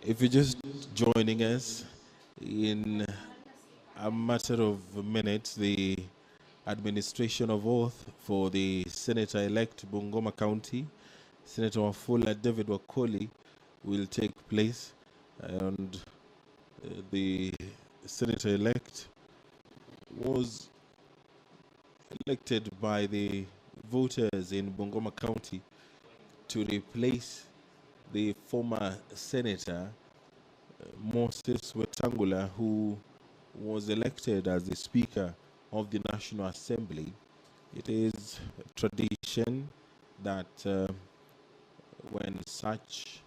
If you're just joining us, in a matter of minutes, the administration of oath for the Senator-elect Bungoma County, Senator Wafula David Wakoli, will take place, and the Senator-elect was elected by the voters in Bungoma County to replace the former Senator Moses Wetangula, who was elected as the Speaker of the National Assembly. It is a tradition that when such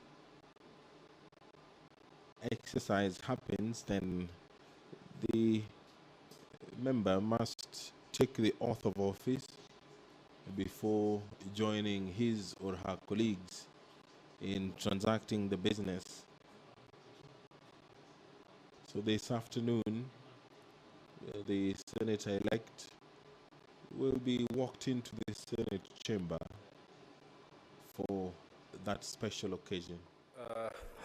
exercise happens, then the member must take the oath of office before joining his or her colleagues in transacting the business. So this afternoon, the Senator-elect will be walked into the Senate chamber for that special occasion.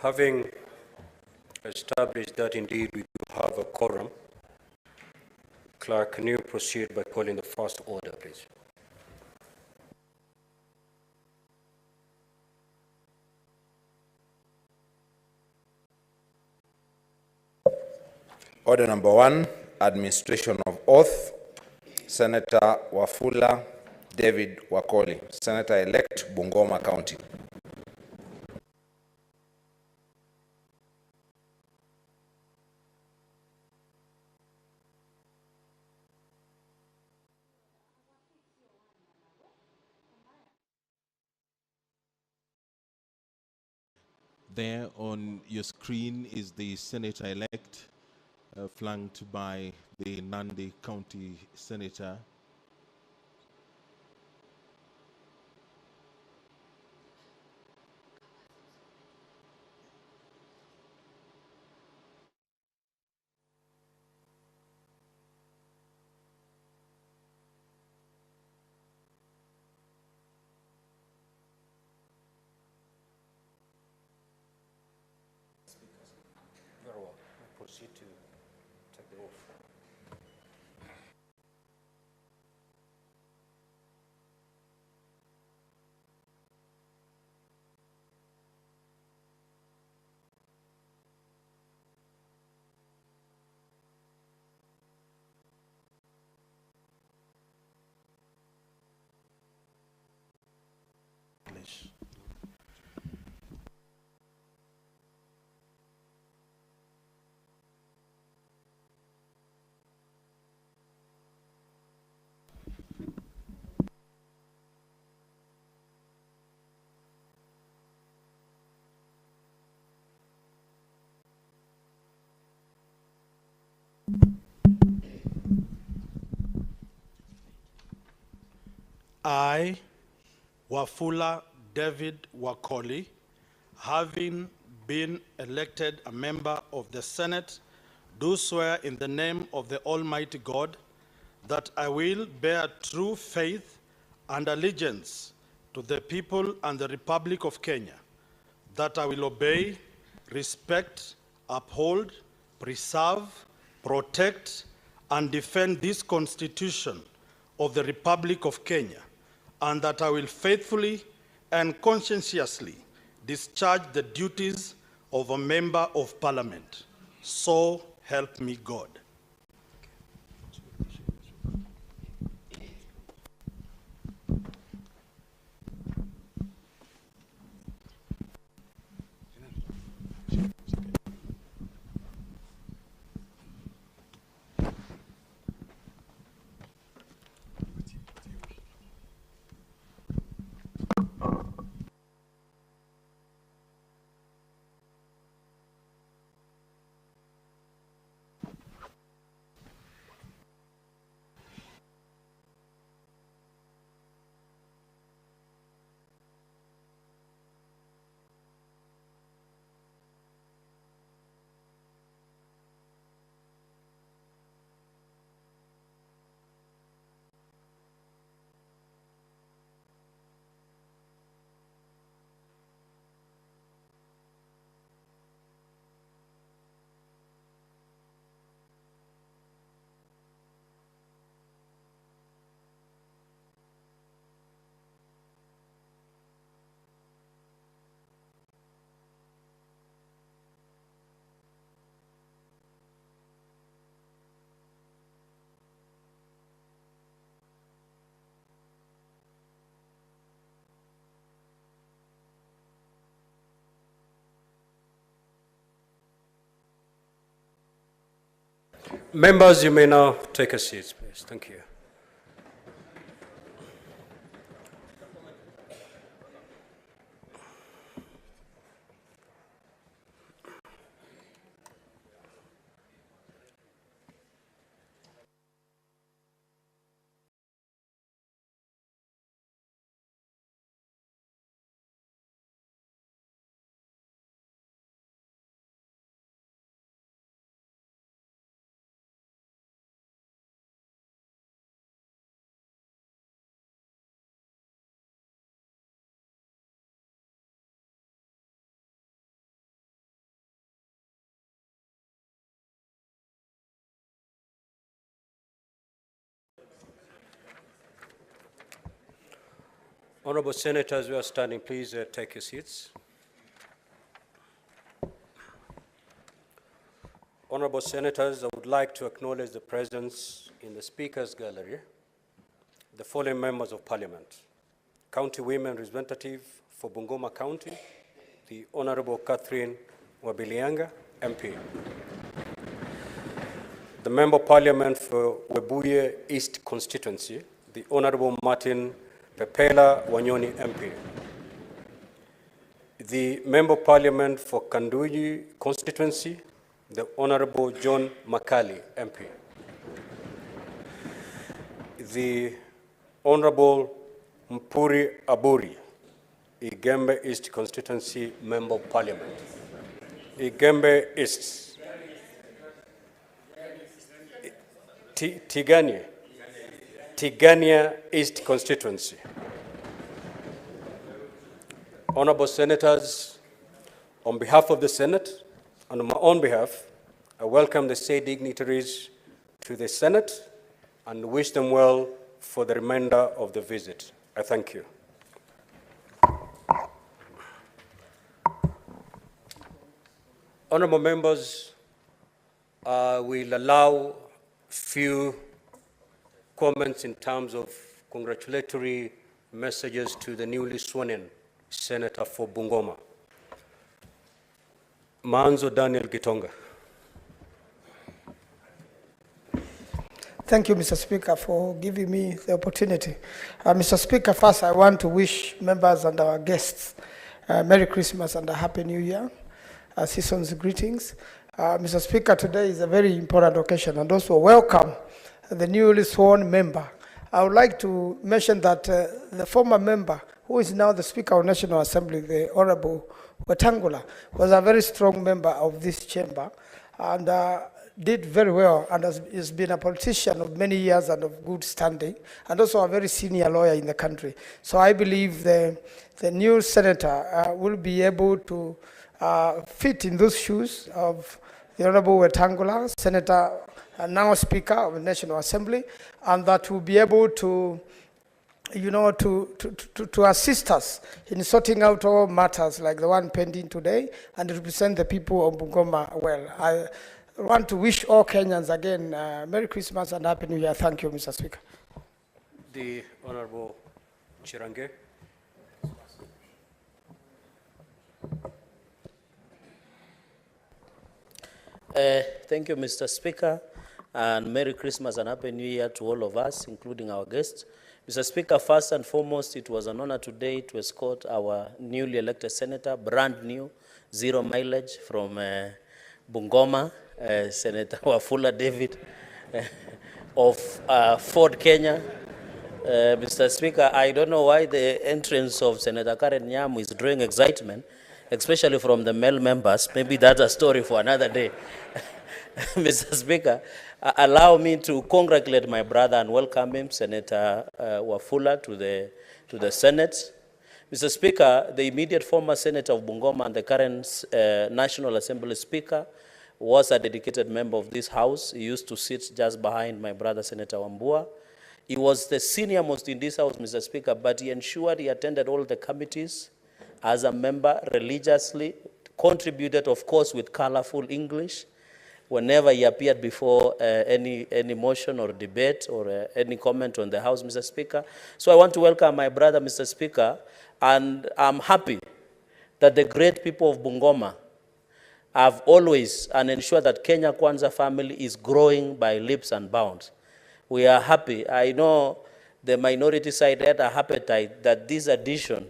Having established that indeed we do have a quorum, Clerk, can you proceed by calling the first order, please? Order number 1, administration of oath. Senator Wafula David Wakoli, Senator-elect Bungoma County. There on your screen is the Senator-elect, flanked by the Nandi County Senator. Very well. We'll proceed to take the oath. I, Wafula David Wakoli, having been elected a member of the Senate, do swear in the name of the Almighty God that I will bear true faith and allegiance to the people and the Republic of Kenya, that I will obey, respect, uphold, preserve, protect, and defend this Constitution of the Republic of Kenya, and that I will faithfully and conscientiously discharge the duties of a member of Parliament. So help me God. Members, you may now take a seat, please. Thank you. Honorable Senators who are standing, please take your seats. Honorable Senators, I would like to acknowledge the presence in the Speaker's Gallery the following members of Parliament: County Women Representative for Bungoma County, the Honorable Catherine Wabilianga, MP. The Member of Parliament for Webuye East Constituency, the Honorable Martin Pepela Wanyoni, MP. The Member of Parliament for Kanduyi Constituency, the Honorable John Makali, MP. The Honorable Mpuri Aburi, Igembe East Constituency Member of Parliament. Igembe East. Tigania East Constituency. Honorable Senators, on behalf of the Senate and on my own behalf, I welcome the state dignitaries to the Senate and wish them well for the remainder of the visit. I thank you. Honorable members, we'll allow few comments in terms of congratulatory messages to the newly sworn-in Senator for Bungoma. Manzo Daniel Gitonga. Thank you, Mr. Speaker, for giving me the opportunity. Mr. Speaker, first I want to wish members and our guests Merry Christmas and a Happy New Year. Season's greetings. Mr. Speaker, today is a very important occasion, and also welcome the newly sworn member. I would like to mention that the former member, who is now the Speaker of National Assembly, the Honorable Wetangula, was a very strong member of this chamber and did very well, and has been a politician of many years and of good standing, and also a very senior lawyer in the country. So I believe the new senator will be able to fit in those shoes of the Honorable Wetangula, Senator, now Speaker of the National Assembly, and that will be able to, to assist us in sorting out all matters like the one pending today and represent the people of Bungoma well. I want to wish all Kenyans again Merry Christmas and Happy New Year. Thank you, Mr. Speaker. The Honorable Chirange. Thank you, Mr. Speaker, and Merry Christmas and Happy New Year to all of us, including our guests. Mr. Speaker, first and foremost, it was an honor today to escort our newly elected senator, brand new, 0 mileage from Bungoma, Senator Wafula David of Ford, Kenya. Mr. Speaker, I don't know why the entrance of Senator Karen Nyamu is drawing excitement, especially from the male members. Maybe that's a story for another day. Mr. Speaker, allow me to congratulate my brother and welcome him, Senator Wafula, to the Senate. Mr. Speaker, the immediate former Senator of Bungoma and the current National Assembly Speaker was a dedicated member of this House. He used to sit just behind my brother, Senator Wambua. He was the senior most in this House, Mr. Speaker, but he ensured he attended all the committees as a member religiously, contributed, of course, with colorful English whenever he appeared before any motion or debate or any comment on the House, Mr. Speaker. So I want to welcome my brother, Mr. Speaker, and I'm happy that the great people of Bungoma have always and ensured that Kenya Kwanza family is growing by leaps and bounds. We are happy. I know the minority side had a appetite that this addition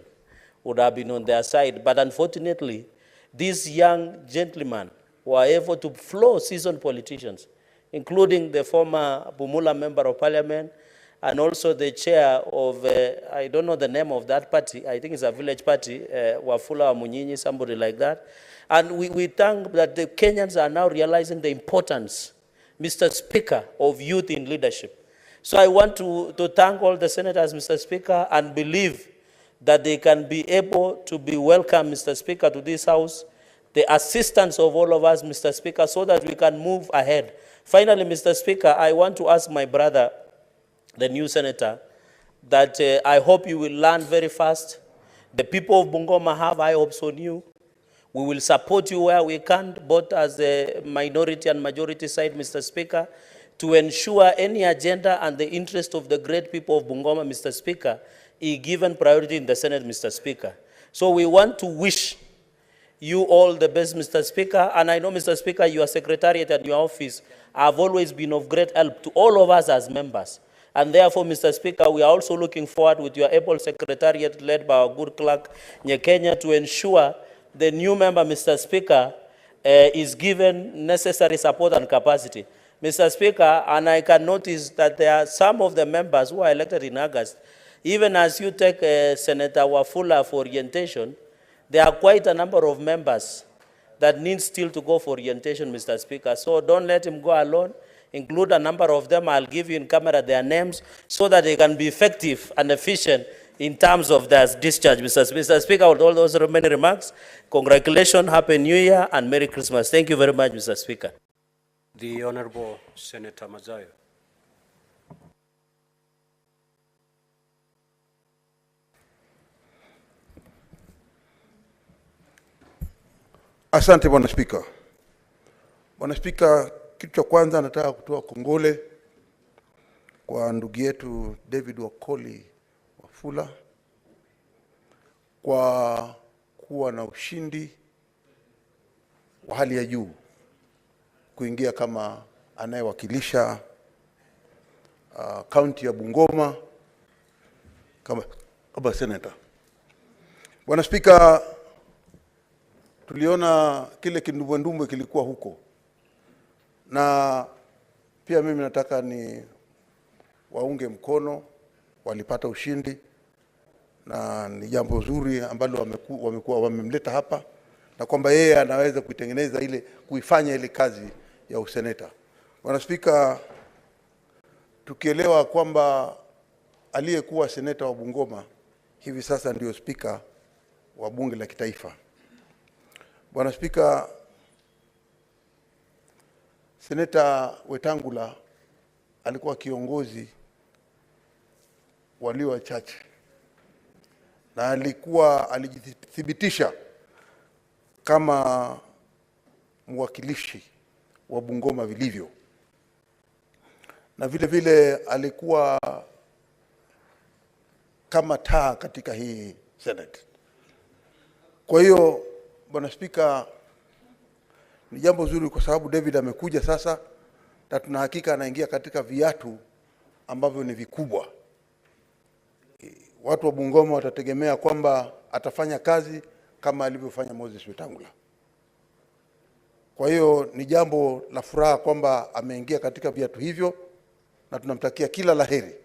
would have been on their side, but unfortunately, these young gentlemen were able to flow seasoned politicians, including the former Bumula member of parliament, and also the chair of, I don't know the name of that party, I think it's a village party, Wafula Munyinyi, somebody like that. And we thank that the Kenyans are now realizing the importance, Mr. Speaker, of youth in leadership. So I want to thank all the senators, Mr. Speaker, and believe that they can be able to be welcome, Mr. Speaker, to this House, the assistance of all of us, Mr. Speaker, so that we can move ahead. Finally, Mr. Speaker, I want to ask my brother, the new senator, that I hope you will learn very fast. The people of Bungoma have high hopes on you. We will support you where we can, both as the minority and majority side, Mr. Speaker, to ensure any agenda and the interest of the great people of Bungoma, Mr. Speaker, is given priority in the Senate, Mr. Speaker. So we want to wish you all the best, Mr. Speaker, and I know, Mr. Speaker, your secretariat and your office have always been of great help to all of us as members. And therefore, Mr. Speaker, we are also looking forward with your able secretariat led by our good clerk, Nyekenya, to ensure the new member, Mr. Speaker, is given necessary support and capacity. Mr. Speaker, and I can notice that there are some of the members who are elected in August, even as you take Senator Wafula for orientation, there are quite a number of members that need still to go for orientation, Mr. Speaker. So don't let him go alone. Include a number of them. I'll give you in camera their names so that they can be effective and efficient in terms of their discharge, Mr. Speaker. With all those many remarks, congratulations, Happy New Year, and Merry Christmas. Thank you very much, Mr. Speaker. The Honorable Senator Mazayo. Asante Bwana Spika. Bwana Spika, kitu cha kwanza nataka kutoa kongole kwa ndugu yetu David Wakoli Wafula kwa kuwa na ushindi wa hali ya juu kuingia kama anayewakilisha kaunti ya Bungoma kama senator. Bwana Spika, tuliona kile kindumbwe kilikuwa huko, na pia mimi nataka ni waunge mkono, walipata ushindi na ni jambo zuri ambalo wamemleta hapa, na kwamba yeye anaweza kuitengeneza kuifanya ile kazi ya useneta. Bwana Spika, tukielewa kwamba aliyekuwa seneta wa Bungoma hivi sasa ndio spika wa bunge la kitaifa. Bwana Spika, Seneta Wetangula alikuwa kiongozi walio wachache na alijithibitisha kama mwakilishi wa Bungoma vilivyo, na vile vile alikuwa kama taa katika hii Senate. Kwa hiyo Bwana Spika, ni jambo zuri kwa sababu David amekuja sasa na tuna hakika anaingia katika viatu ambavyo ni vikubwa. Watu wa Bungoma watategemea kwamba atafanya kazi kama alivyofanya Moses Wetangula. Kwa hiyo ni jambo la furaha kwamba ameingia katika viatu hivyo na tunamtakia kila laheri.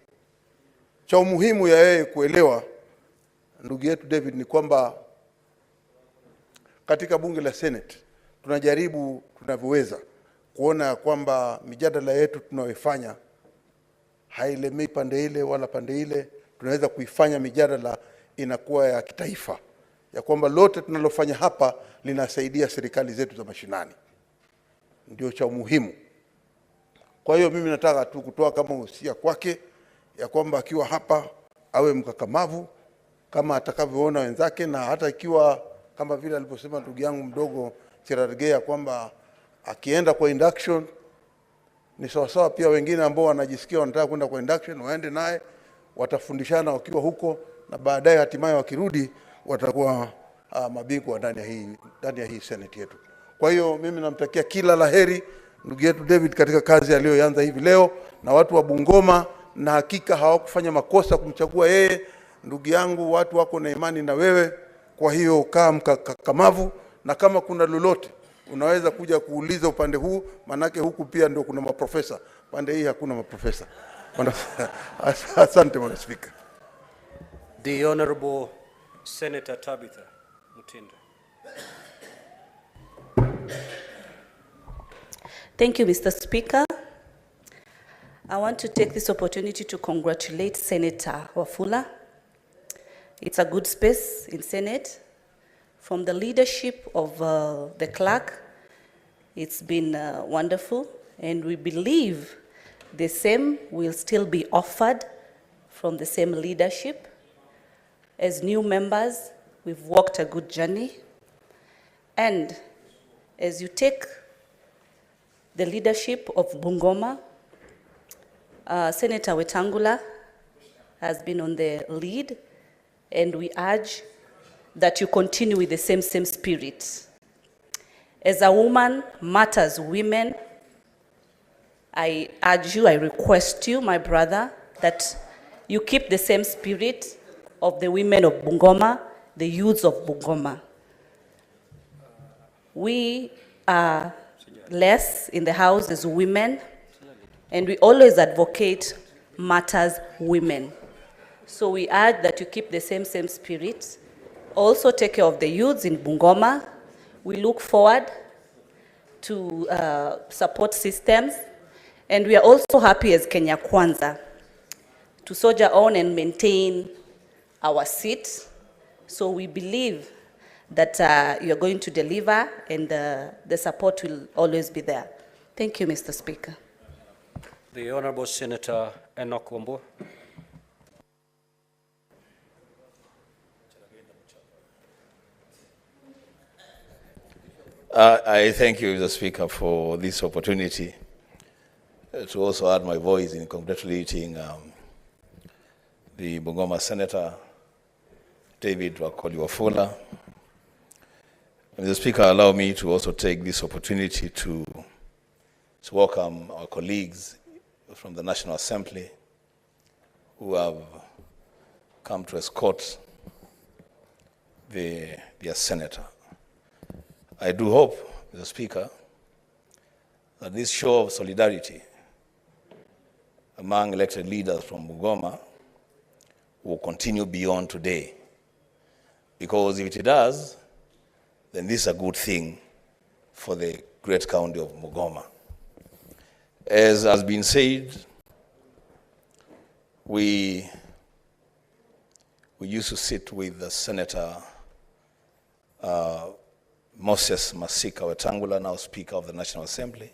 Cha umuhimu ya yeye kuelewa ndugu yetu David ni kwamba katika bunge la Senate tunajaribu tunavyoweza kuona kwamba mijadala yetu tunayoifanya hailemei pande ile wala pande ile. Tunaweza kuifanya mijadala inakuwa ya kitaifa, ya kwamba lote tunalofanya hapa linasaidia serikali zetu za mashinani. Ndio cha muhimu. Kwa hiyo mimi nataka tu kutoa kama usia kwake ya kwamba akiwa hapa awe mkakamavu kama atakavyoona wenzake, na hata ikiwa kama vile aliposema ndugu yangu mdogo Cherargea kwamba akienda kwa induction ni sawasawa pia wengine ambao wanajisikia wanataka kwenda kwa induction waende naye, watafundishana wakiwa huko, na baadaye hatimaye wakirudi watakuwa mabingwa ndani ya hii Senate yetu. Kwa hiyo mimi namtakia kila laheri ndugu yetu David katika kazi aliyoanza hivi leo, na watu wa Bungoma na hakika hawakufanya makosa kumchagua yeye. Ndugu yangu, watu wako na imani na wewe, kwa hiyo kaa mkakamavu, na kama kuna lolote unaweza kuja kuuliza upande huu, manake huku pia ndio kuna maprofesa, pande hii hakuna maprofesa. Asante Mr. Speaker. The Honorable Senator Tabitha Mutindo. Thank you, Mr. Speaker. I want to take this opportunity to congratulate Senator Wafula. It's a good space in Senate. From the leadership of the clerk, it's been wonderful, and we believe the same will still be offered from the same leadership. As new members, we've walked a good journey, and as you take the leadership of Bungoma, Senator Wetangula has been on the lead, and we urge that you continue with the same spirit. As a woman matters women, I urge you, I request you, my brother, that you keep the same spirit of the women of Bungoma, the youths of Bungoma. We are less in the house as women, and we always advocate matters women. So we urge that you keep the same spirit. Also take care of the youths in Bungoma. We look forward to support systems, and we are also happy as Kenya Kwanza to soldier on and maintain our seat. So we believe that you are going to deliver, and the support will always be there. Thank you, Mr. Speaker. The Honorable Senator Enoch Wambo. I thank you, Mr. Speaker, for this opportunity to also add my voice in congratulating the Bungoma Senator, David Wafula. Mr. Speaker, allow me to also take this opportunity to welcome our colleagues from the National Assembly who have come to escort their senator. I do hope, Mr. Speaker, that this show of solidarity among elected leaders from Bungoma will continue beyond today. Because if it does, then this is a good thing for the great county of Bungoma. As has been said, we used to sit with the Senator Moses Masika Wetangula, now Speaker of the National Assembly.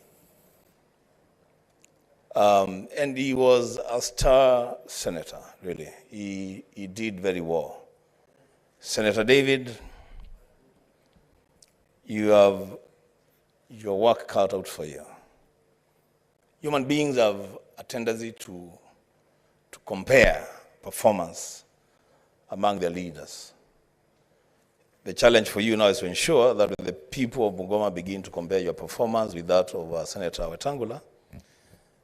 And he was a star senator, really. He did very well. Senator David, you have your work cut out for you. Human beings have a tendency to compare performance among their leaders. The challenge for you now is to ensure that when the people of Bungoma begin to compare your performance with that of Senator Wetangula,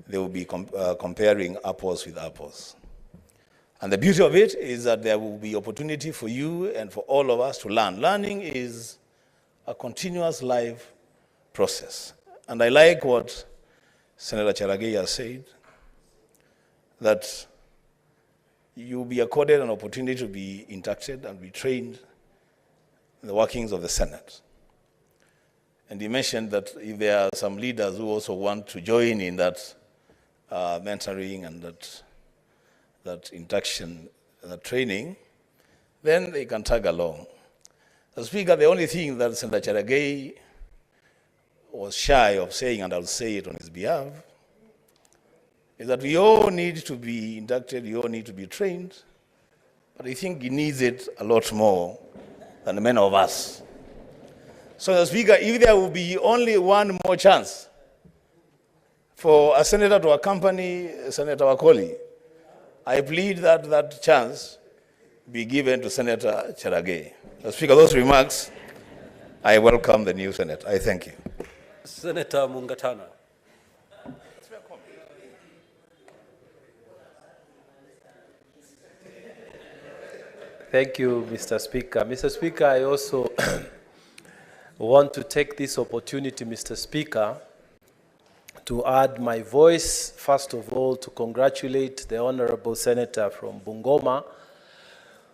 they will be comparing apples with apples. And the beauty of it is that there will be opportunity for you and for all of us to learn. Learning is a continuous life process. And I like what Senator Cherargei has said, that you'll be accorded an opportunity to be inducted and be trained in the workings of the Senate. And he mentioned that if there are some leaders who also want to join in that mentoring and that induction, that training, then they can tag along. As Speaker, the only thing that Senator Cherargei was shy of saying, and I'll say it on his behalf, is that we all need to be inducted, we all need to be trained, but I think he needs it a lot more than the many of us. So, Mr. Speaker, if there will be only one more chance for a senator to accompany Senator Wakoli, I plead that that chance be given to Senator Cherargei. Mr. Speaker, those remarks I welcome the new Senate. I thank you. Senator Mungatana. Thank you, Mr. Speaker. Mr. Speaker, I also want to take this opportunity, Mr. Speaker, to add my voice, first of all, to congratulate the Honorable Senator from Bungoma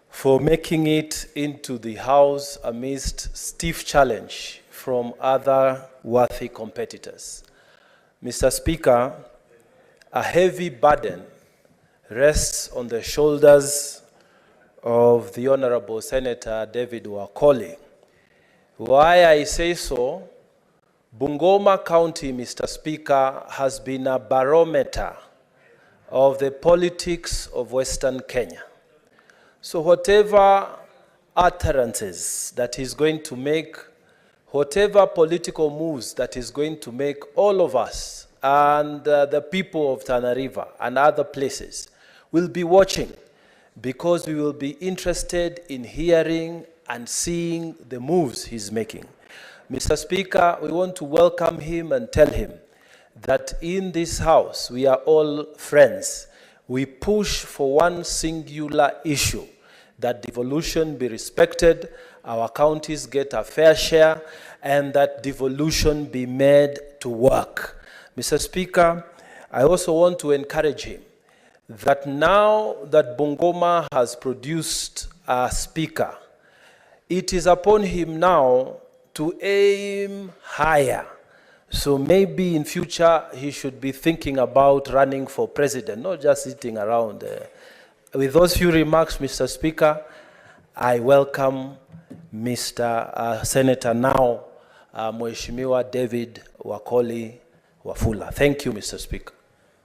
for making it into the House amidst stiff challenge from other worthy competitors. Mr. Speaker, a heavy burden rests on the shoulders of the Honorable Senator David Wakoli. Why I say so, Bungoma County, Mr. Speaker, has been a barometer of the politics of Western Kenya. So whatever utterances that he's going to make, whatever political moves that he's going to make, all of us and the people of Tana River and other places will be watching, because we will be interested in hearing and seeing the moves he's making. Mr. Speaker, we want to welcome him and tell him that in this House, we are all friends. We push for one singular issue, that devolution be respected, our counties get a fair share, and that devolution be made to work. Mr. Speaker, I also want to encourage him that now that Bungoma has produced a speaker, it is upon him now to aim higher. So maybe in future he should be thinking about running for president, not just sitting around. With those few remarks, Mr. Speaker, I welcome Mr. Senator now, Mheshimiwa David Wakoli Wafula. Thank you, Mr. Speaker.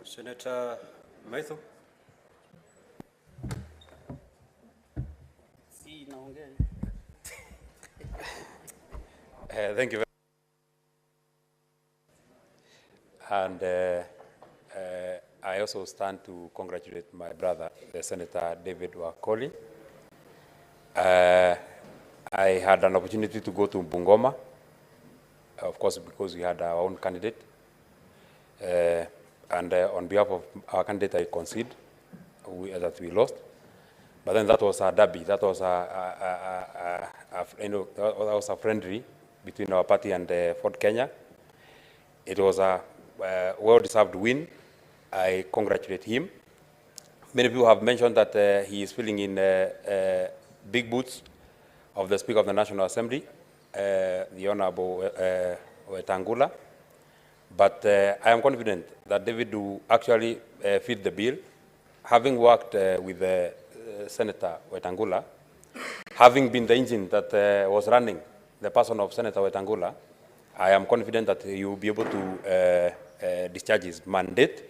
Senator Maitho. Thank you very much. And I also stand to congratulate my brother, the Senator David Wakoli. I had an opportunity to go to Bungoma, of course, because we had our own candidate. And on behalf of our candidate, I concede that we lost. But then that was a derby. That was a friendly between our party and Ford Kenya. It was a well-deserved win. I congratulate him. Many people have mentioned that he is filling in big boots of the Speaker of the National Assembly, the Honorable Wetangula. But I am confident that David will actually fit the bill. Having worked with Senator Wetangula, having been the engine that was running the person of Senator Wetangula, I am confident that he will be able to discharge his mandate.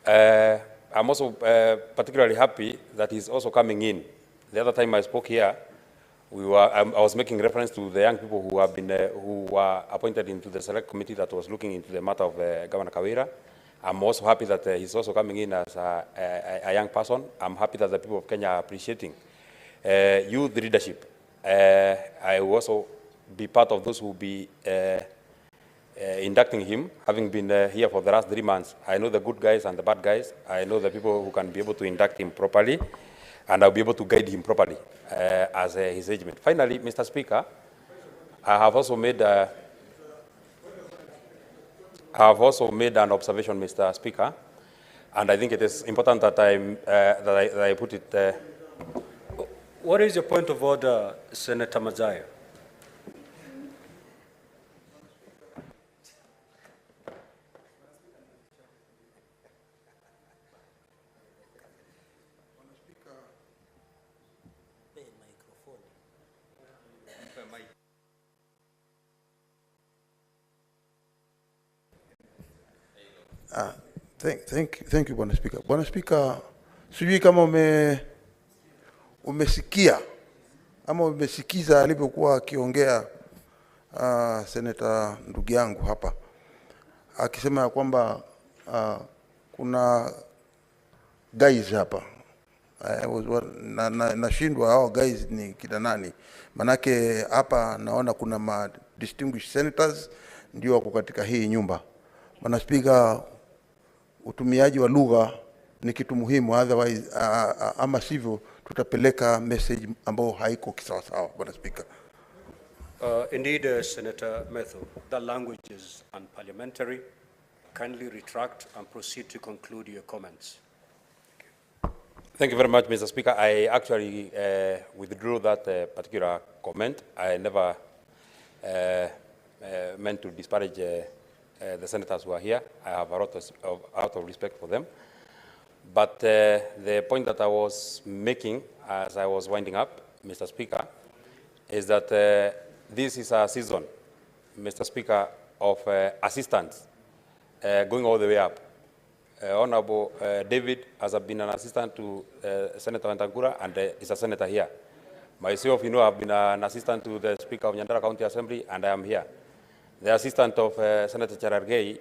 I'm also particularly happy that he's also coming in. The other time I spoke here, I was making reference to the young people who have been who were appointed into the select committee that was looking into the matter of Governor KAWIRA. I'm also happy that he's also coming in as a young person. I'm happy that the people of Kenya are appreciating youth leadership. I will also be part of those who will be inducting him, having been here for the last 3 months. I know the good guys and the bad guys. I know the people who can be able to induct him properly, and I'll be able to guide him properly as his age mate. Finally, Mr. Speaker, I have also made an observation, Mr. Speaker, and I think it is important that I put it. What is your point of order, Senator Mazaya? Thank you, Bwana Speaker. Bwana Speaker, sijui kama umesikia ama umesikiza alipokuwa akiongea Senator ndugu yangu hapa akisema kwamba kuna guys hapa Nashindwa hao guys ni kina nani, manake hapa naona kuna ma distinguished senators ndio wako katika hii nyumba. Bwana Spika, utumiaji wa lugha ni kitu muhimu, otherwise ama sivyo tutapeleka message ambao haiko kisawa sawa. Bwana Spika. Indeed, Senator Methu, the language is unparliamentary. Kindly retract and proceed to conclude your comments. Thank you very much, Mr. Speaker. I actually withdrew that particular comment. I never meant to disparage the senators who are here. I have a lot of respect for them. But the point that I was making as I was winding up, Mr. Speaker, is that this is a season, Mr. Speaker, of assistants going all the way up. Honorable David has been an assistant to Senator Wetangula and is a senator here. Myself, you know, I've been an assistant to the Speaker of Nyandara County Assembly, and I am here. The assistant of Senator Cherargei,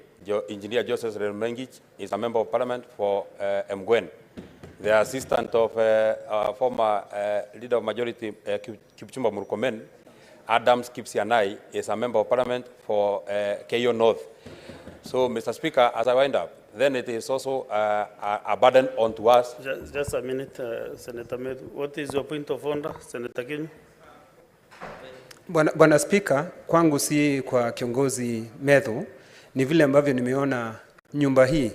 Engineer Joseph Remengich, is a member of Parliament for MWANGAZA. The assistant of former Leader of Majority Kipchumba Murkomen, Adams Kipsianai, is a member of Parliament for Keyo North. So, Mr. Speaker, as I wind up, then it is also a burden onto us. Just a minute, Senator Methu. What is your point of order, Senator Kenyu? Bwana Speaker, kwangu si kwa kiongozi Methu, ni vile ambavyo nimeona nyumba hii.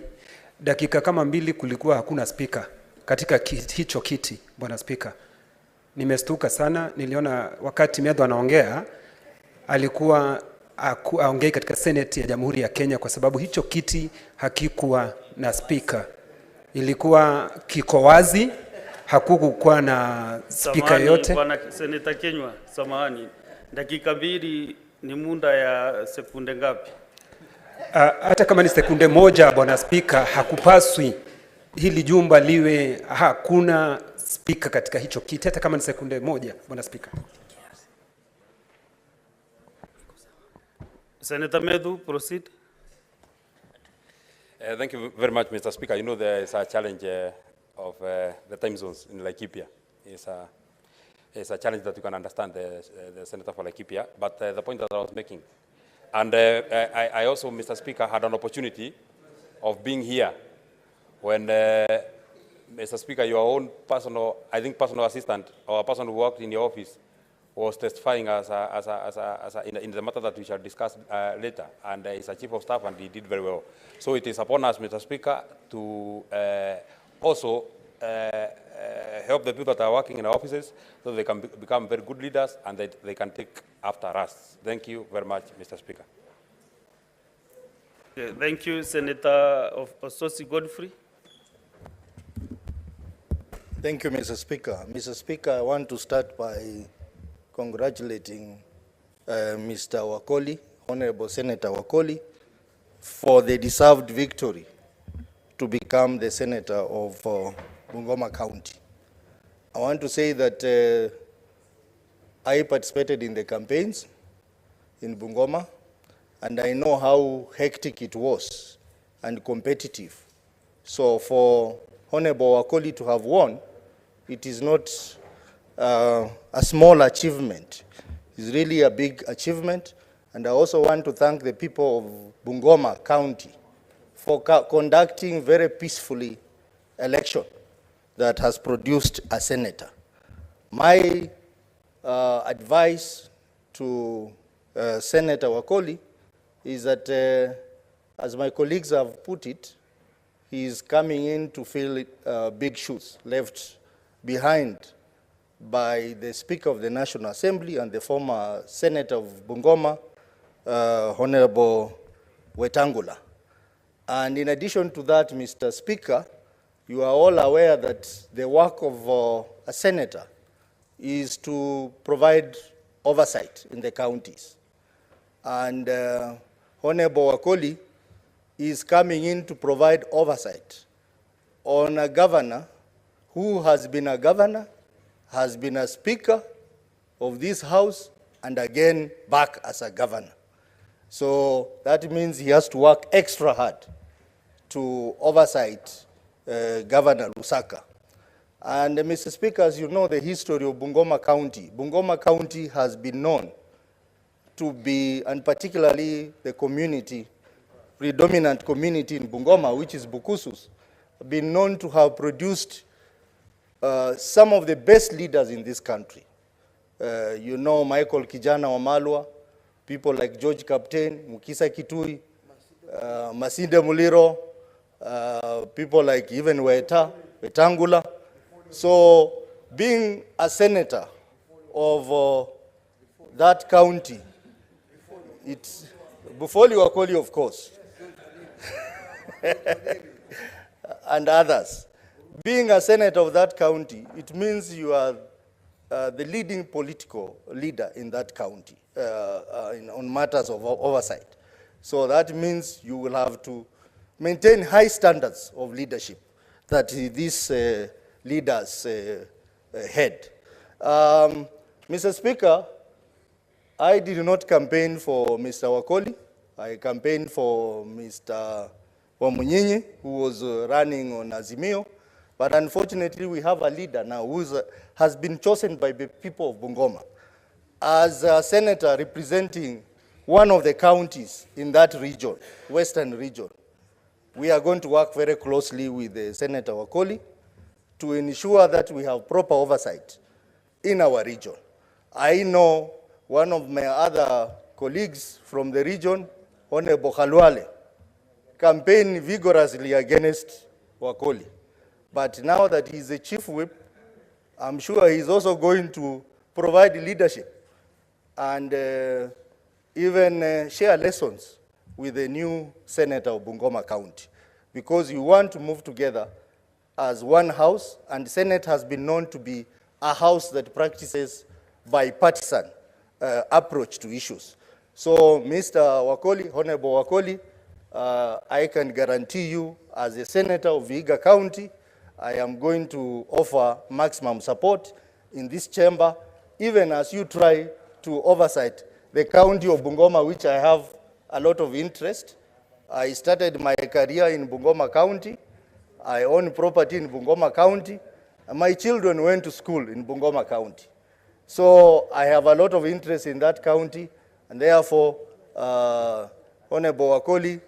Dakika kama 2 kulikuwa hakuna speaker katika hicho kiti, Bwana Speaker. Nimestuka sana, niliona wakati Methu anaongea, alikuwa aongei katika Senate ya Jamhuri ya Kenya kwa sababu hicho kiti hakikuwa na speaker. Ilikuwa kiko wazi, hakukuwa na speaker yote. Bwana Senator Kenywa, samahani. Dakika 2 ni muda ya sekunde ngapi? Hata kama ni sekunde 1, Bwana Speaker, hakupaswi hili jumba liwe hakuna speaker katika hicho kiti, hata kama ni sekunde 1, Bwana Speaker. Senator Methu, proceed. Thank you very much, Mr. Speaker. You know, there is a challenge of the time zones in Laikipia. It's a challenge that you can understand, the Senator for Laikipia, but the point that I was making. And I also, Mr. Speaker, had an opportunity of being here when, Mr. Speaker, your own personal, I think personal assistant or a person who worked in your office was testifying in the matter that we shall discuss later, and he's a chief of staff and he did very well. So it is upon us, Mr. Speaker, to also help the people that are working in our offices so they can become very good leaders and that they can take after us. Thank you very much, Mr. Speaker. Okay, thank you, Senator of Ososi Godfrey. Thank you, Mr. Speaker. Mr. Speaker, I want to start by congratulating Mr. Wakoli, Honorable Senator Wakoli, for the deserved victory to become the Senator of Bungoma County. I want to say that I participated in the campaigns in Bungoma, and I know how hectic it was and competitive. So for Honorable Wakoli to have won, it is not a small achievement. It's really a big achievement. And I also want to thank the people of Bungoma County for conducting very peacefully election that has produced a senator. My advice to Senator Wakoli is that, as my colleagues have put it, he is coming in to fill big shoes left behind by the Speaker of the National Assembly and the former Senator of Bungoma, Honorable Wetangula. And in addition to that, Mr. Speaker, you are all aware that the work of a senator is to provide oversight in the counties. And Honorable Wakoli is coming in to provide oversight on a governor who has been a governor, has been a speaker of this house, and again back as a governor. So that means he has to work extra hard to oversight Governor Lusaka. And Mr. Speaker, as you know the history of Bungoma County has been known to be, and particularly the community, predominant community in Bungoma, which is Bukusus, been known to have produced some of the best leaders in this country. You know Michael Kijana Wamalwa, people like George Captain, Mukisa Kitui, Masinde Muliro, people like even Wetangula. So being a senator of that county, it's Bufoli Wakoli, of course, and others. Being a senator of that county, it means you are the leading political leader in that county on matters of oversight. So that means you will have to maintain high standards of leadership that these leaders had. Mr. Speaker, I did not campaign for Mr. Wakoli. I campaigned for Mr. Wamunyinyi, who was running on Azimio. But unfortunately, we have a leader now who has been chosen by the people of Bungoma as a senator representing one of the counties in that region, western region. We are going to work very closely with Senator Wakoli to ensure that we have proper oversight in our region. I know one of my other colleagues from the region, Honorable Khalwale, campaigned vigorously against Wakoli. But now that he's the chief whip, I'm sure he's also going to provide leadership and even share lessons with the new senator of Bungoma County, because you want to move together as one house, and Senate has been known to be a house that practices bipartisan approach to issues. So, Mr. Wakoli, Honorable Wakoli, I can guarantee you, as a senator of Vihiga County, I am going to offer maximum support in this chamber, even as you try to oversight the county of Bungoma, which I have a lot of interest. I started my career in Bungoma County. I own property in Bungoma County. And my children went to school in Bungoma County. So I have a lot of interest in that county, and therefore, Honorable Wakoli,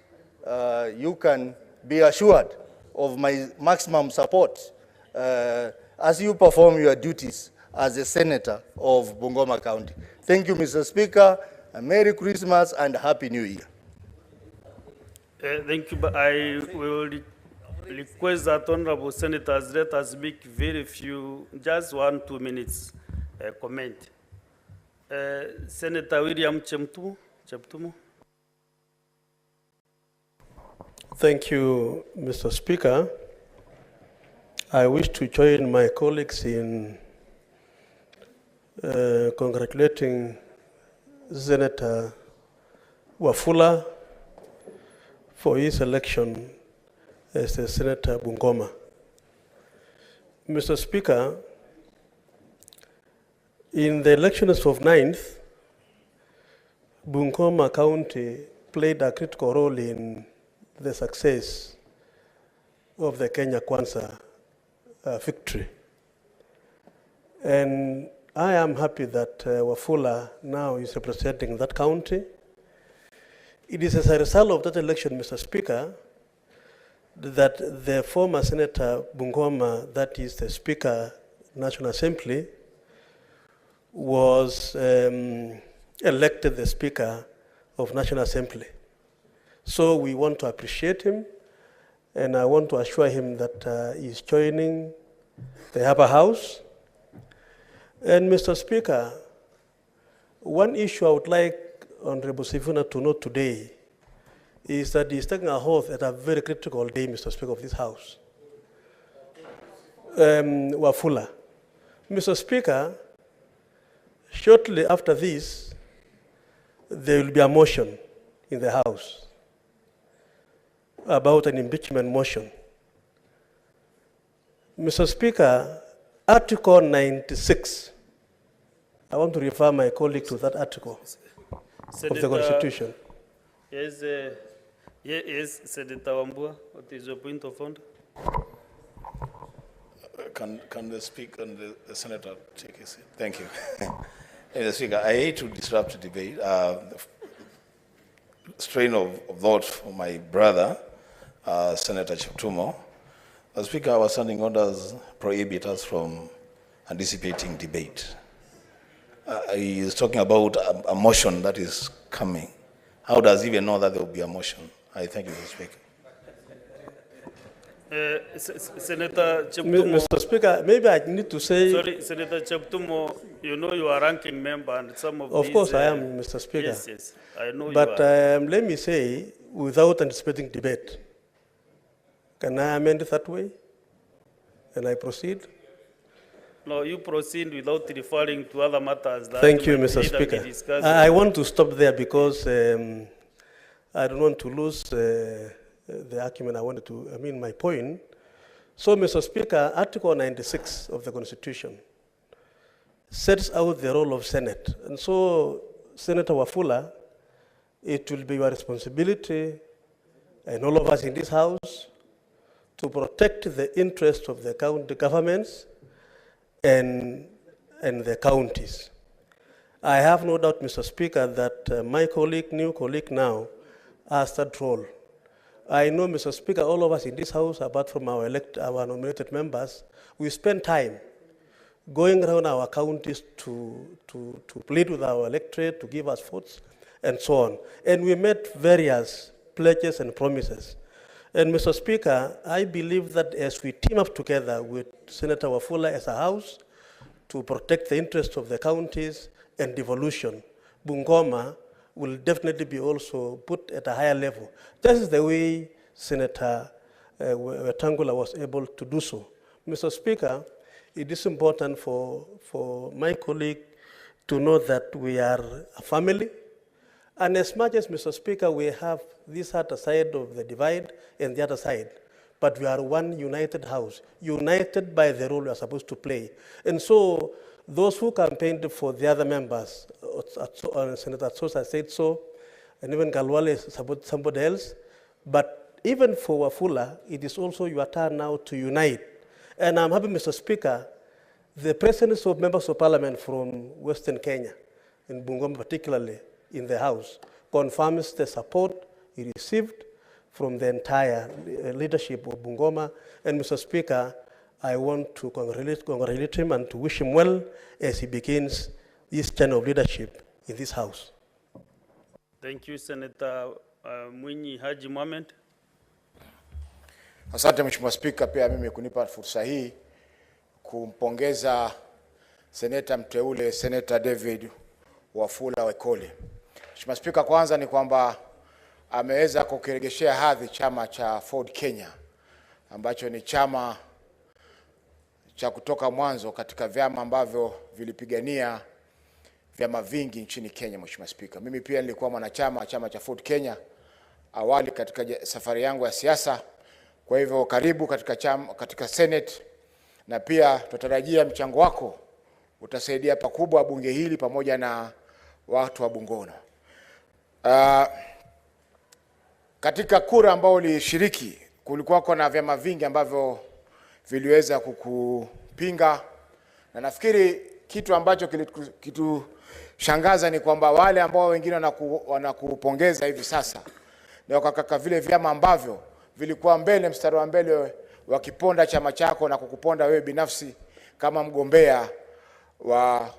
you can be assured of my maximum support as you perform your duties as a senator of Bungoma County. Thank you, Mr. Speaker, and Merry Christmas and Happy New Year. Thank you. I will request that honorable senators let us make very few, just 1-2 minutes comment. Senator William Cheptumo. Thank you, Mr. Speaker. I wish to join my colleagues in congratulating Senator Wafula for his election as the Senator Bungoma. Mr. Speaker, in the elections of 9th, Bungoma County played a critical role in the success of the Kenya Kwanza victory. And I am happy that Wafula now is representing that county. It is as a result of that election, Mr. Speaker, that the former Senator Bungoma, that is the Speaker National Assembly, was elected the Speaker of National Assembly. So we want to appreciate him, and I want to assure him that he's joining the upper house. And Mr. Speaker, one issue I would like Honorable Sifuna to note today is that he's taking a oath at a very critical day, Mr. Speaker, of this house. Wafula. Mr. Speaker, shortly after this, there will be a motion in the House about an impeachment motion. Mr. Speaker, Article 96, I want to refer my colleague to that article of the Constitution. Yes, Senator Wambua, what is your point of order? can the speaker and the senator take a seat? Thank you. Mr. Speaker, I hate to disrupt the debate. Strain of thought for my brother, Senator Cheptumo. Mr. Speaker, our standing orders prohibit us from anticipating debate. He is talking about a motion that is coming. How does he even know that there will be a motion? I thank you, Mr. Speaker. Senator Cheptumo. Mr. Speaker, maybe I need to say... Sorry, Senator Cheptumo, you know you are ranking member and some of Of these... course I am, Mr. Speaker. Yes, yes, I know but, you are. let me say, without anticipating debate, can I amend it that way? And I proceed? No, you proceed without referring to other matters that Thank you, might Mr. either be Speaker. discussed. I want to stop there because I don't want to lose the argument I wanted to, my point. So, Mr. Speaker, Article 96 of the Constitution sets out the role of Senate. And so, Senator Wafula, it will be your responsibility, and all of us in this House, to protect the interests of the county governments and the counties. I have no doubt, Mr. Speaker, that my new colleague now, has that role. I know, Mr. Speaker, all of us in this House, apart from our nominated members, we spend time going around our counties to plead with our electorate, to give us votes, and so on. And we made various pledges and promises. And Mr. Speaker, I believe that as we team up together with Senator Wafula as a House to protect the interests of the counties and devolution, Bungoma will definitely be also put at a higher level. This is the way Senator Wetangula was able to do so. Mr. Speaker, it is important for my colleague to know that we are a family. And as much as, Mr. Speaker, we have this other side of the divide and the other side, but we are one united House, united by the role we are supposed to play. And so those who campaigned for the other members, Senator Sosa said so, and even Galwale supported somebody else, but even for Wafula, it is also your turn now to unite. And I'm happy, Mr. Speaker, the presence of members of parliament from Western Kenya, in Bungoma particularly, in the House, confirms the support he received from the entire leadership of Bungoma. And Mr. Speaker, I want to congratulate him and to wish him well as he begins this channel of leadership in this House. Thank you, Senator Mwinyi Haji Mohamed. Asante Mheshimiwa Spika, pia mimi kunipa fursa hii kumpongeza Seneta mteule Senator David Wafula Wekoli. Mheshimiwa Spika, kwanza ni kwamba ameweza kukiregeshea hadhi chama cha Ford Kenya ambacho ni chama cha kutoka mwanzo katika vyama ambavyo vilipigania vyama vingi nchini Kenya. Mheshimiwa Spika, mimi pia nilikuwa mwanachama chama cha Ford Kenya awali katika safari yangu ya siasa. Kwa hivyo karibu katika Senate, na pia tutarajia mchango wako utasaidia pakubwa bunge hili pamoja na watu wa Bungoma. Katika kura ambao ulishiriki kulikuwa na vyama vingi ambavyo viliweza kukupinga, na nafikiri kitu ambacho kitushangaza ni kwamba wale ambao wengine wanakupongeza hivi sasa ni wakaka vile vyama ambavyo vilikuwa mbele, mstari wa mbele wakiponda chama chako na kukuponda wewe binafsi kama mgombea wa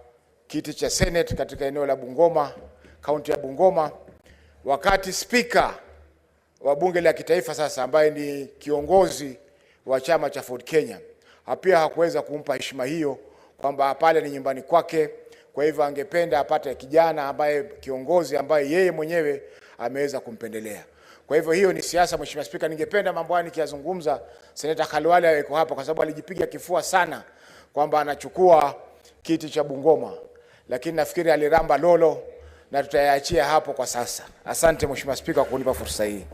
kiti cha Senate katika eneo la Bungoma, kaunti ya Bungoma, wakati speaker wa bunge la kitaifa sasa ambaye ni kiongozi wa chama cha Ford Kenya pia hakuweza kumpa heshima hiyo, kwamba pale ni nyumbani kwake. Kwa hivyo angependa apate kijana ambaye kiongozi ambaye yeye mwenyewe ameweza kumpendelea. Kwa hivyo hiyo ni siasa. Mheshimiwa Spika, ningependa mambo haya nikiyazungumza Senator Khalwale yuko hapa kwa sababu alijipiga kifua sana kwamba anachukua kiti cha Bungoma, lakini nafikiri aliramba lolo na tutayaachia hapo kwa sasa. Asante Mheshimiwa Spika kwa kunipa fursa hii.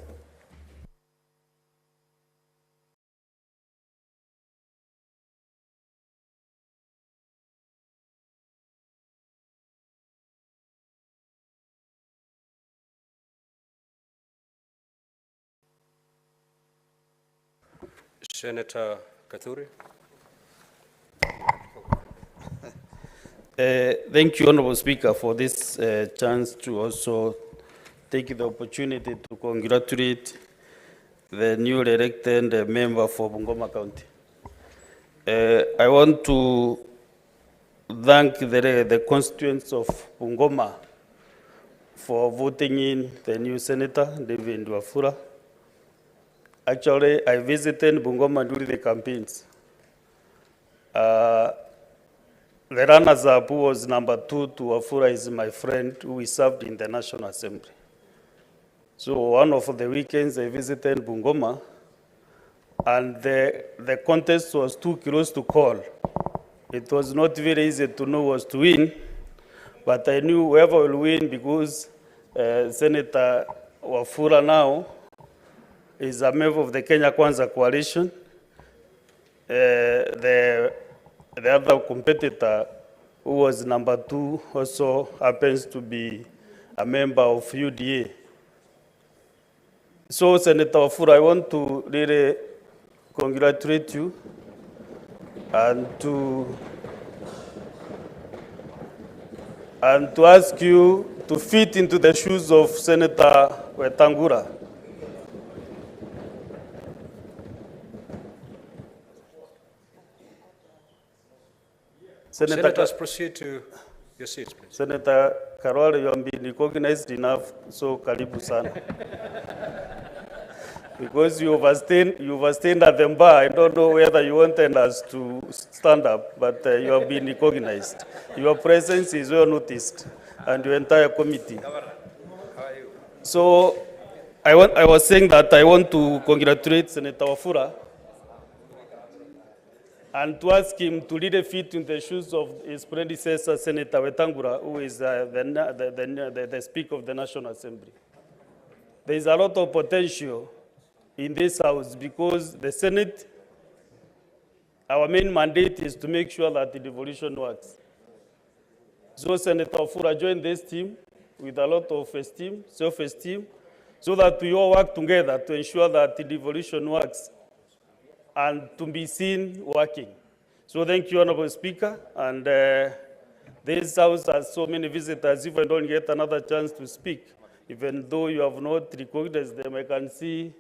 Senator Kathuri. Thank you, Honorable Speaker, for this chance to also take the opportunity to congratulate the newly elected member for Bungoma County. I want to thank the constituents of Bungoma for voting in the new Senator, David Wafula. Actually, I visited Bungoma during the campaigns. The runners-up who was number 2 to Wafula is my friend who we served in the National Assembly. So one of the weekends I visited Bungoma, and the contest was too close to call. It was not very easy to know who was to win, but I knew whoever will win because Senator Wafula now is a member of the Kenya Kwanza coalition. The other competitor, who was number 2, also happens to be a member of UDA. So, Senator Wafula, I want to really congratulate you and to ask you to fit into the shoes of Senator Wetangula. Senators, proceed to your seats, please. Senator Karwale, you have been recognized enough, so karibu sana. Because you overstayed at the bar, I don't know whether you wanted us to stand up, but you have been recognized. Your presence is well noticed, and your entire committee. So, I was saying that I want to congratulate Senator Wafula and to ask him to really fit in the shoes of his predecessor, Senator Wetangula, who is the Speaker of the National Assembly. There is a lot of potential in this House because the Senate, our main mandate is to make sure that the devolution works. So Senator Wafula joined this team with a lot of esteem, self-esteem, so that we all work together to ensure that the devolution works and to be seen working. So thank you, Honorable Speaker. And this House has so many visitors. If I don't get another chance to speak, even though you have not recognized them, I can see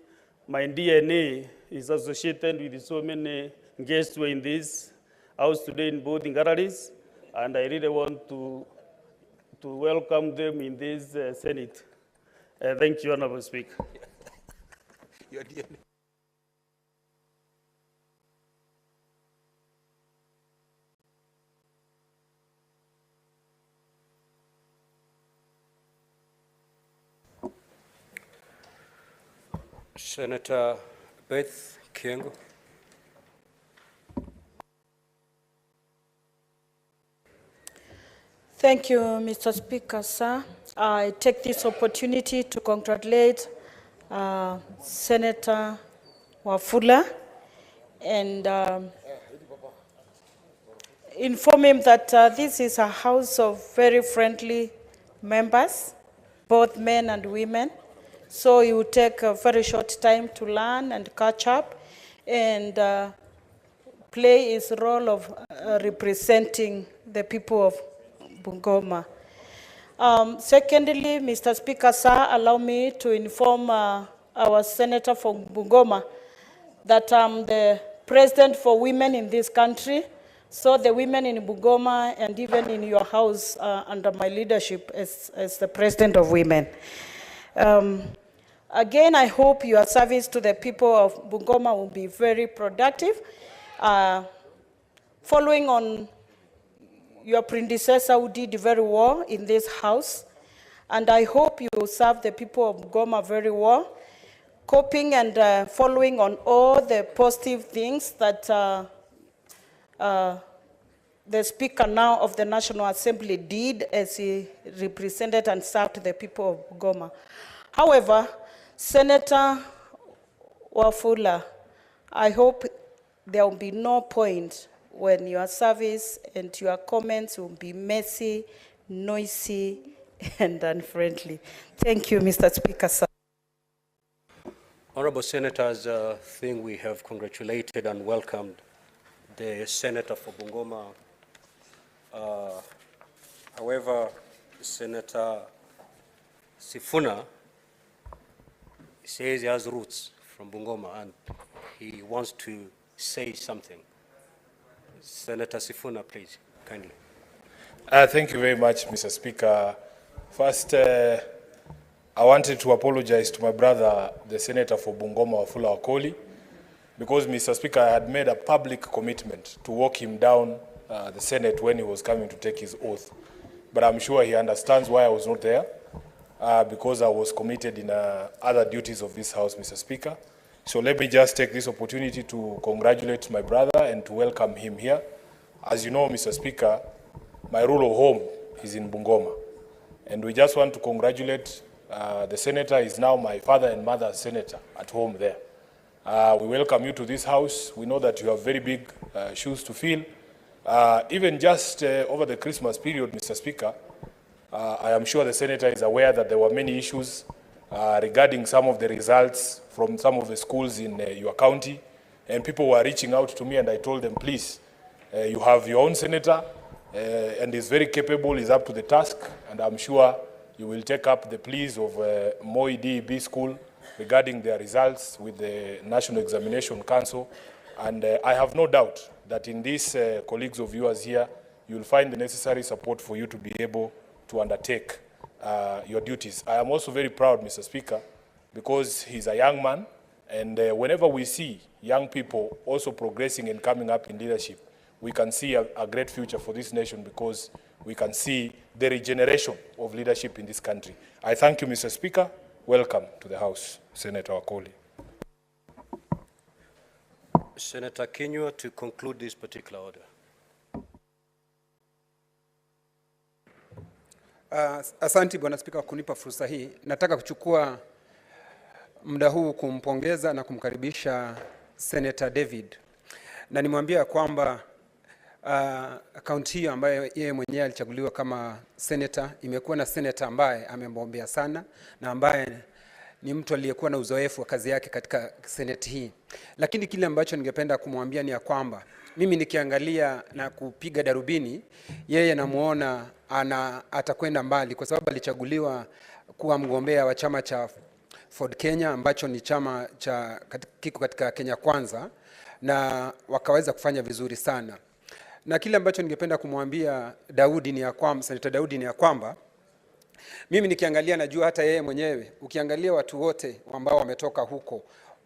my DNA is associated with so many guests who are in this House today in both galleries, and I really want to welcome them in this Senate. Thank you, Honorable Speaker. Your DNA. Senator Beth Kiengo. Thank you, Mr. Speaker, sir. I take this opportunity to congratulate Senator Wafula and inform him that this is a house of very friendly members, both men and women. So he will take a very short time to learn and catch up and play his role of representing the people of Bungoma. Secondly, Mr. Speaker, sir, allow me to inform our senator from Bungoma that I'm the president for women in this country. So the women in Bungoma and even in your house under my leadership as the president of women. Again, I hope your service to the people of Bungoma will be very productive. Following on your predecessor who did very well in this house, and I hope you will serve the people of Bungoma very well, coping and following on all the positive things that the Speaker now of the National Assembly did as he represented and served the people of Bungoma. However, Senator Wafula, I hope there will be no point when your service and your comments will be messy, noisy, and unfriendly. Thank you, Mr. Speaker, sir. Honorable Senators, I think we have congratulated and welcomed the Senator for Bungoma, However, Senator Sifuna says he has roots from Bungoma and he wants to say something. Senator Sifuna, please, kindly. Thank you very much, Mr. Speaker. First, I wanted to apologize to my brother, the Senator for Bungoma, Wafula Wakoli, because, Mr. Speaker, I had made a public commitment to walk him down the Senate when he was coming to take his oath. But I'm sure he understands why I was not there, because I was committed in other duties of this House, Mr. Speaker. So let me just take this opportunity to congratulate my brother and to welcome him here. As you know, Mr. Speaker, my rule of home is in Bungoma. And we just want to congratulate the senator. Is now my father and mother's senator at home there. We welcome you to this House. We know that you have very big shoes to fill. Even just over the Christmas period, Mr. Speaker, I am sure the senator is aware that there were many issues regarding some of the results from some of the schools in your county. And people were reaching out to me and I told them, please, you have your own senator and is very capable, is up to the task. And I'm sure you will take up the pleas of Moi DEB school regarding their results with the National Examination Council. And I have no doubt that in these colleagues of yours here, you will find the necessary support for you to be able to undertake your duties. I am also very proud, Mr. Speaker, because he's a young man, and whenever we see young people also progressing and coming up in leadership, we can see a great future for this nation because we can see the regeneration of leadership in this country. I thank you, Mr. Speaker. Welcome to the House, Senator Wakoli. Senator Kenywa, to conclude this particular order. Asante Bwana Spika kunipa fursa hii. Nataka kuchukua muda huu kumpongeza na kumkaribisha Senator David. Na nimwambia kwamba kaunti hiyo ambayo yeye mwenyewe alichaguliwa kama senator imekuwa na senator ambaye amemwombea sana na ambaye ni mtu aliyekuwa na uzoefu wa kazi yake katika seneti hii. Lakini kile ambacho ningependa kumwambia ni ya kwamba mimi nikiangalia na kupiga darubini, yeye namuona atakwenda mbali kwa sababu alichaguliwa kuwa mgombea wa chama cha Ford Kenya ambacho ni chama cha kiko katika Kenya Kwanza, na wakaweza kufanya vizuri sana. Na kile ambacho ningependa kumwambia Daudi ni ya kwamba Senator Daudi ni ya kwamba mimi nikiangalia najua hata yeye mwenyewe, ukiangalia watu wote ambao wametoka huko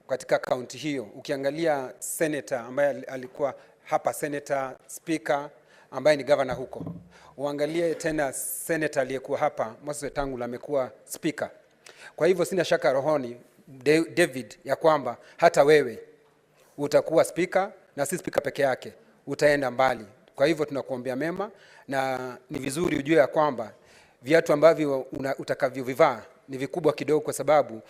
katika kaunti hiyo, ukiangalia senator ambaye alikuwa hapa, senator speaker ambaye ni governor huko, uangalie tena senator aliyekuwa hapa Moses Wetangula amekuwa speaker. Kwa hivyo sina shaka rohoni David ya kwamba hata wewe utakuwa speaker na si speaker peke yake, utaenda mbali. Kwa hivyo tunakuombea mema, na ni vizuri ujue ya kwamba viatu ambavyo utakavyovivaa ni vikubwa kidogo kwa sababu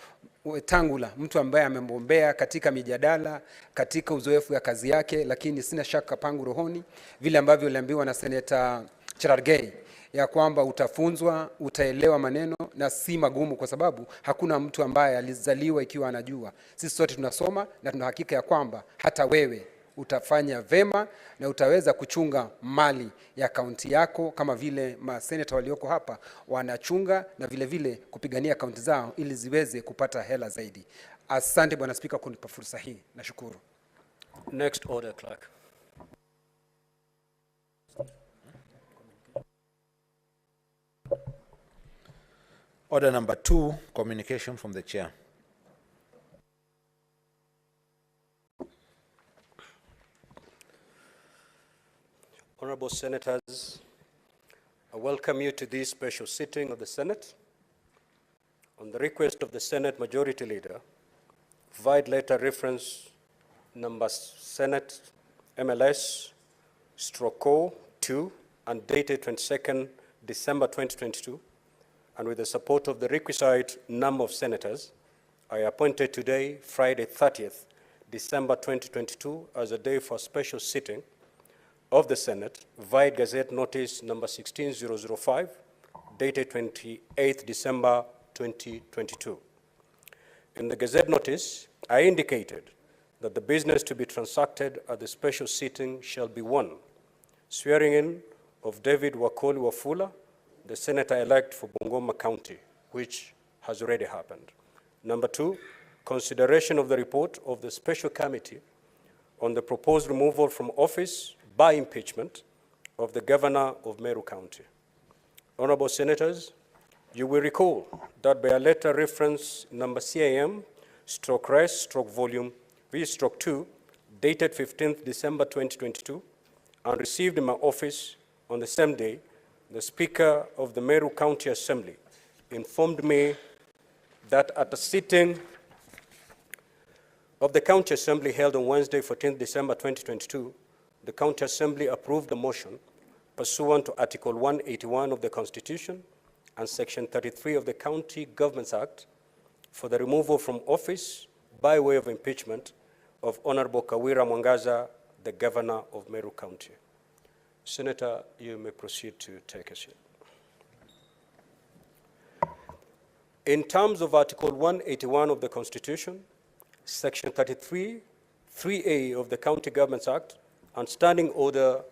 Wetangula mtu ambaye amembombea katika mijadala, katika uzoefu ya kazi yake, lakini sina shaka pangu rohoni vile ambavyo uliambiwa na Senator Cherargei ya kwamba utafunzwa, utaelewa maneno na si magumu kwa sababu hakuna mtu ambaye alizaliwa ikiwa anajua. Sisi sote tunasoma na tuna hakika ya kwamba hata wewe utafanya vema na utaweza kuchunga mali ya kaunti yako kama vile maseneta walioko hapa wanachunga, na vile vile kupigania kaunti zao ili ziweze kupata hela zaidi. Asante Bwana Spika kunipa fursa hii. Nashukuru. Next order, clerk. Order number 2, communication from the chair. Honorable Senators, I welcome you to this special sitting of the Senate. On the request of the Senate Majority Leader, provide letter reference number Senate MLS /O 2 and dated 22nd December 2022, and with the support of the requisite number of senators, I appointed today, Friday 30th December 2022, as a day for special sitting of the Senate, via Gazette Notice number 16005, dated 28th December 2022. In the Gazette Notice, I indicated that the business to be transacted at the special sitting shall be 1, swearing in of David Wakoli Wafula the senator-elect for Bungoma County, which has already happened. Number 2, consideration of the report of the special committee on the proposed removal from office by impeachment of the governor of Meru County. Honorable Senators, you will recall that by a letter reference number CAM/res/volume V/2 dated 15th December 2022 and received in my office on the same day, the Speaker of the Meru County Assembly informed me that at a sitting of the County Assembly held on Wednesday, 14th December 2022, the County Assembly approved the motion pursuant to Article 181 of the Constitution and Section 33 of the County Governments Act for the removal from office by way of impeachment of Honorable KAWIRA MWANGAZA, the Governor of Meru County. Senator, you may proceed to take a seat. In terms of Article 181 of the Constitution, Section 33, 3A of the County Governments Act, and Standing Order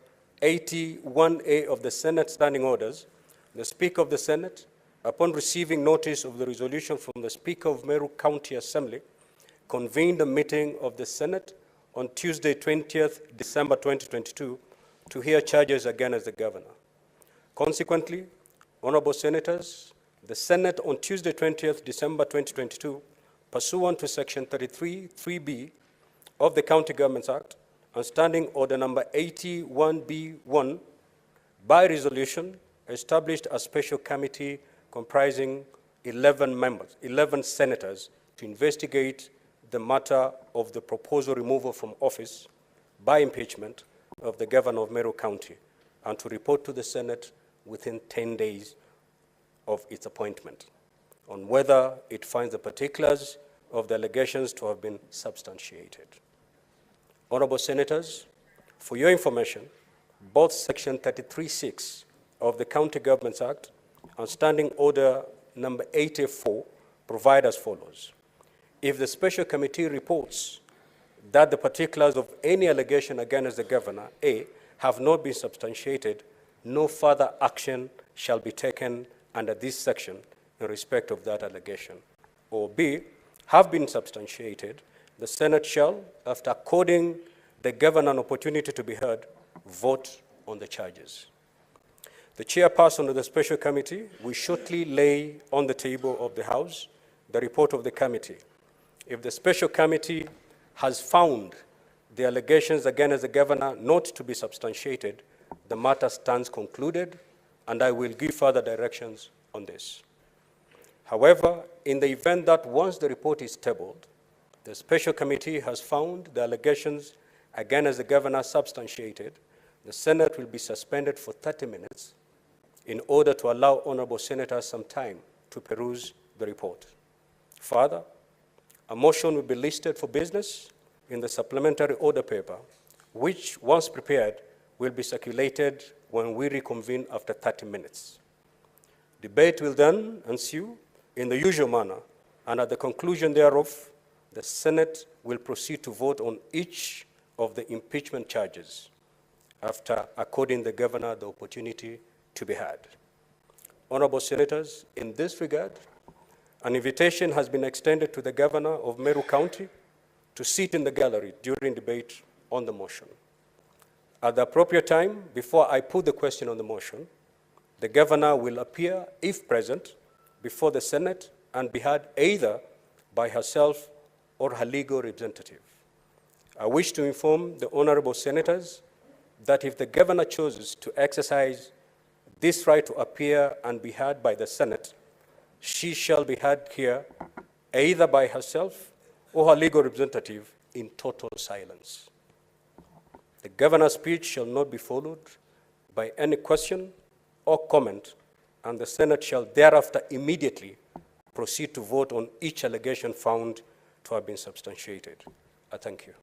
81A of the Senate Standing Orders, the Speaker of the Senate, upon receiving notice of the resolution from the Speaker of Meru County Assembly, convened a meeting of the Senate on Tuesday, 20th December 2022, to hear charges against the governor. Consequently, Honorable Senators, the Senate on Tuesday, 20th December 2022, pursuant to Section 33, 3B of the County Governments Act and Standing Order number 81B1, by resolution, established a special committee comprising 11 members, 11 senators, to investigate the matter of the proposal removal from office by impeachment of the governor of Meru County and to report to the Senate within 10 days of its appointment on whether it finds the particulars of the allegations to have been substantiated. Honorable Senators, for your information, both Section 33(6) of the County Governments Act and Standing Order number 84 provide as follows. If the special committee reports that the particulars of any allegation against the governor, A, have not been substantiated, no further action shall be taken under this section in respect of that allegation. Or B, have been substantiated, the Senate shall, after according the governor an opportunity to be heard, vote on the charges. The chairperson of the special committee will shortly lay on the table of the House the report of the committee. If the special committee has found the allegations against the governor not to be substantiated, the matter stands concluded, and I will give further directions on this. However, in the event that once the report is tabled, the special committee has found the allegations against the governor substantiated, the Senate will be suspended for 30 minutes in order to allow honorable senators some time to peruse the report. Further, a motion will be listed for business in the supplementary order paper, which, once prepared, will be circulated when we reconvene after 30 minutes. Debate will then ensue in the usual manner, and at the conclusion thereof, the Senate will proceed to vote on each of the impeachment charges after according the governor the opportunity to be had. Honorable Senators, in this regard, an invitation has been extended to the governor of Meru County to sit in the gallery during debate on the motion. At the appropriate time, before I put the question on the motion, the governor will appear, if present, before the Senate and be heard either by herself or her legal representative. I wish to inform the honorable senators that if the governor chooses to exercise this right to appear and be heard by the Senate, she shall be heard here either by herself or her legal representative in total silence. The governor's speech shall not be followed by any question or comment, and the Senate shall thereafter immediately proceed to vote on each allegation found to have been substantiated. I thank you.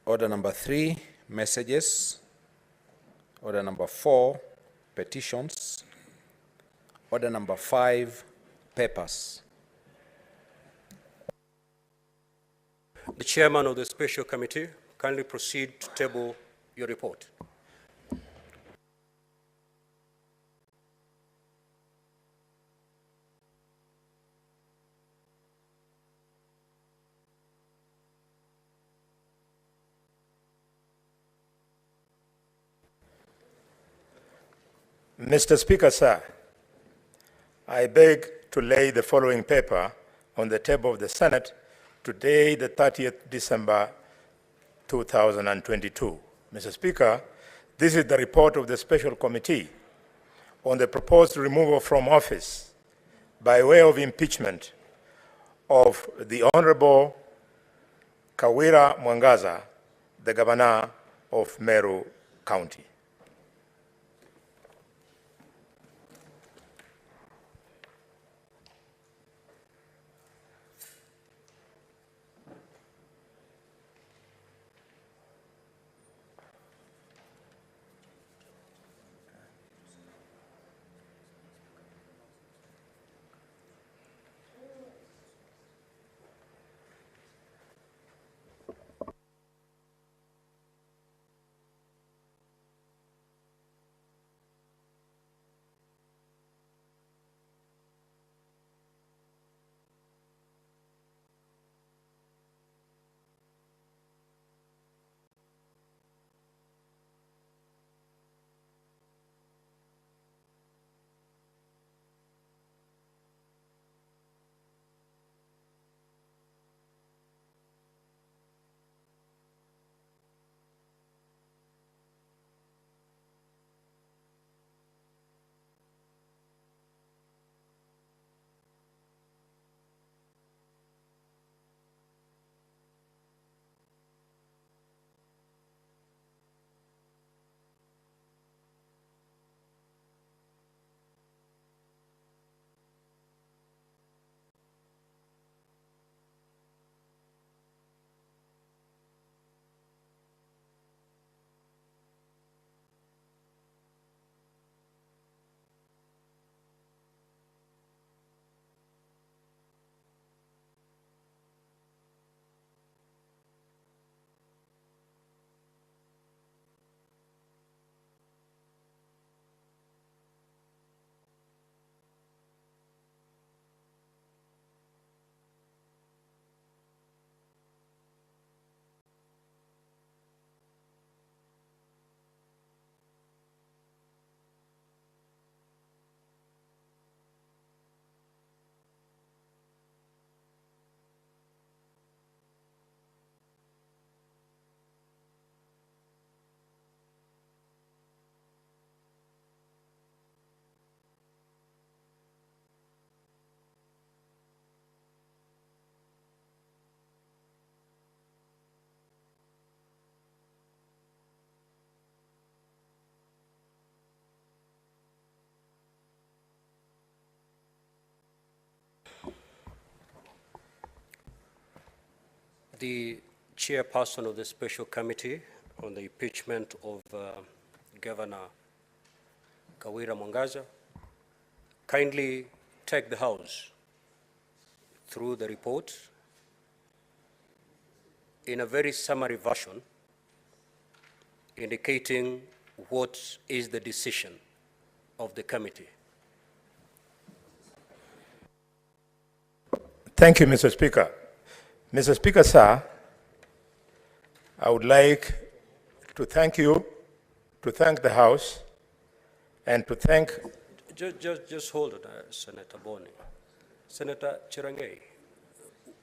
Order number 3, messages. Order number 4, petitions. Order number 5, papers. The chairman of the special committee, kindly proceed to table your report. Mr. Speaker, sir, I beg to lay the following paper on the table of the Senate today, the 30th December 2022. Mr. Speaker, this is the report of the Special Committee on the proposed removal from office by way of impeachment of the Honorable KAWIRA MWANGAZA, the Governor of MERU County. The chairperson of the special committee on the impeachment of Governor KAWIRA MWANGAZA kindly take the House through the report in a very summary version indicating what is the decision of the committee. Thank you, Mr. Speaker. Mr. Speaker, sir, I would like to thank you, to thank the House, and to thank... Just hold it, Senator Boni. Senator Chirangei,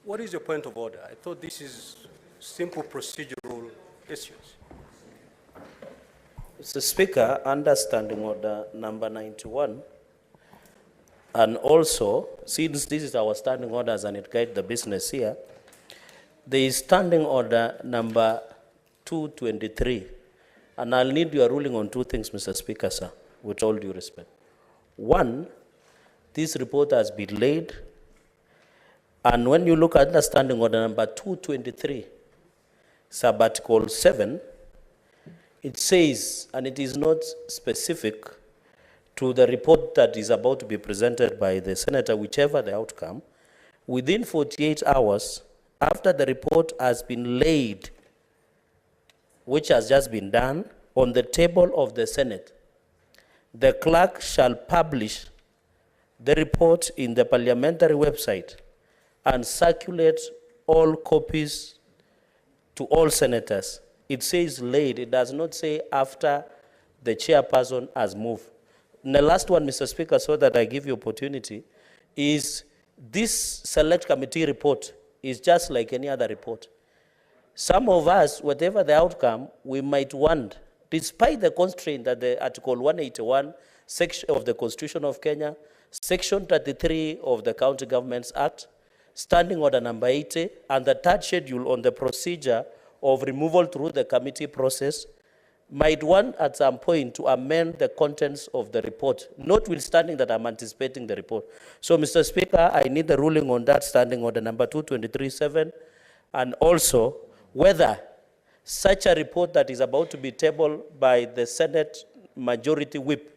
what is your point of order? I thought this is simple procedural issues. Mr. Speaker, under Standing Order number 91, and also, since this is our standing orders and it guides the business here, there is Standing Order number 223, and I'll need your ruling on two things, Mr. Speaker, sir, with all due respect. One, this report has been laid, and when you look at the Standing Order number 223, sub-article 7, it says, and it is not specific to the report that is about to be presented by the senator, whichever the outcome, within 48 hours, after the report has been laid, which has just been done, on the table of the Senate, the clerk shall publish the report in the parliamentary website and circulate all copies to all senators. It says laid, it does not say after the chairperson has moved. And the last one, Mr. Speaker, so that I give you opportunity, is this select committee report is just like any other report. Some of us, whatever the outcome, we might want, despite the constraint that the Article 181 section of the Constitution of Kenya, Section 33 of the County Governments Act, Standing Order number 80, and the third schedule on the procedure of removal through the committee process, might want at some point to amend the contents of the report, notwithstanding that I'm anticipating the report. So, Mr. Speaker, I need the ruling on that Standing Order number 223.7, and also whether such a report that is about to be tabled by the Senate Majority Whip,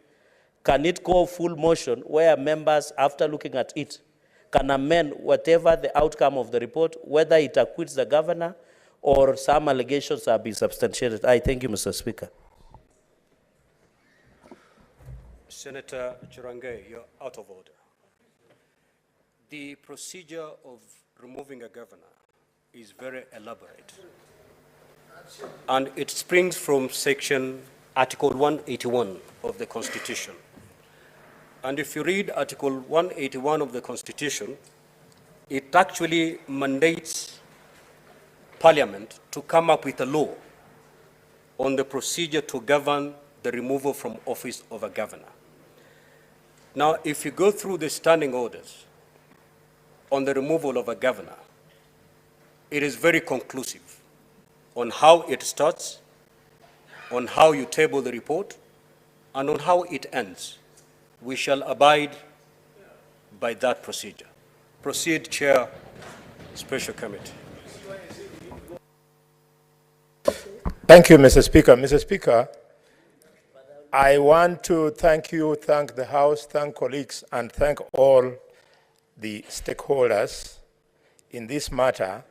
can it go full motion where members, after looking at it, can amend whatever the outcome of the report, whether it acquits the governor or some allegations have been substantiated? I thank you, Mr. Speaker. Senator Chirange, you're out of order. The procedure of removing a governor is very elaborate. And it springs from Article 181 of the Constitution. And if you read Article 181 of the Constitution, it actually mandates Parliament to come up with a law on the procedure to govern the removal from office of a governor. Now, if you go through the standing orders on the removal of a governor, it is very conclusive on how it starts, on how you table the report, and on how it ends. We shall abide by that procedure. Proceed, Chair, Special Committee. Thank you, Mr. Speaker. Mr. Speaker, I want to thank you, thank the House, thank colleagues, and thank all the stakeholders in this matter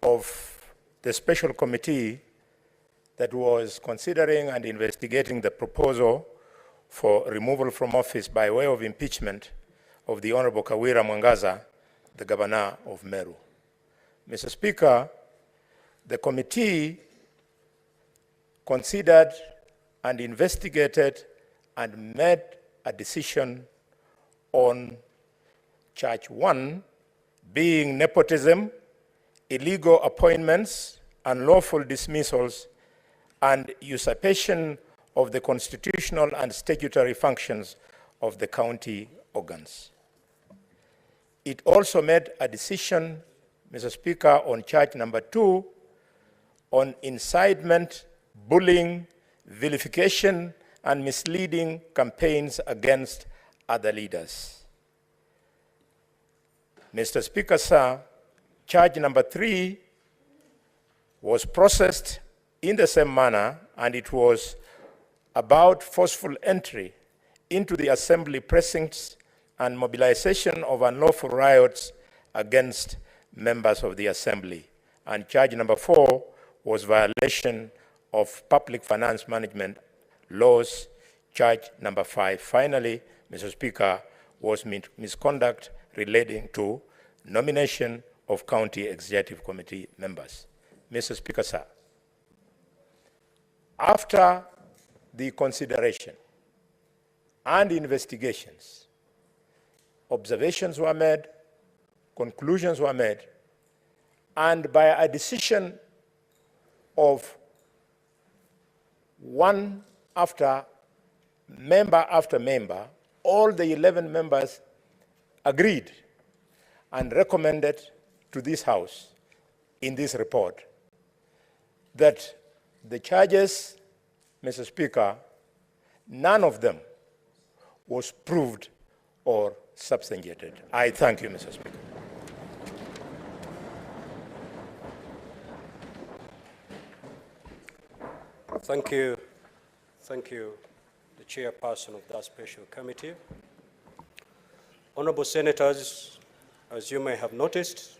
of the special committee that was considering and investigating the proposal for removal from office by way of impeachment of the Honorable KAWIRA MWANGAZA, the Governor of MERU. Mr. Speaker, the committee considered and investigated and made a decision on charge 1 being nepotism, illegal appointments, unlawful dismissals, and usurpation of the constitutional and statutory functions of the county organs. It also made a decision, Mr. Speaker, on charge number 2 on incitement, bullying, vilification, and misleading campaigns against other leaders. Mr. Speaker, sir, charge number 3 was processed in the same manner, and it was about forceful entry into the assembly precincts and mobilization of unlawful riots against members of the assembly. And charge number 4 was violation of public finance management laws. Charge number 5, finally, Mr. Speaker, was misconduct relating to nomination of county executive committee members. Mr. Speaker, sir, after the consideration and investigations, observations were made, conclusions were made, and by a decision of one after member, all the 11 members agreed and recommended to this House in this report that the charges, Mr. Speaker, none of them was proved or substantiated. I thank you, Mr. Speaker. Thank you. Thank you, the chairperson of that special committee. Honorable Senators, as you may have noticed,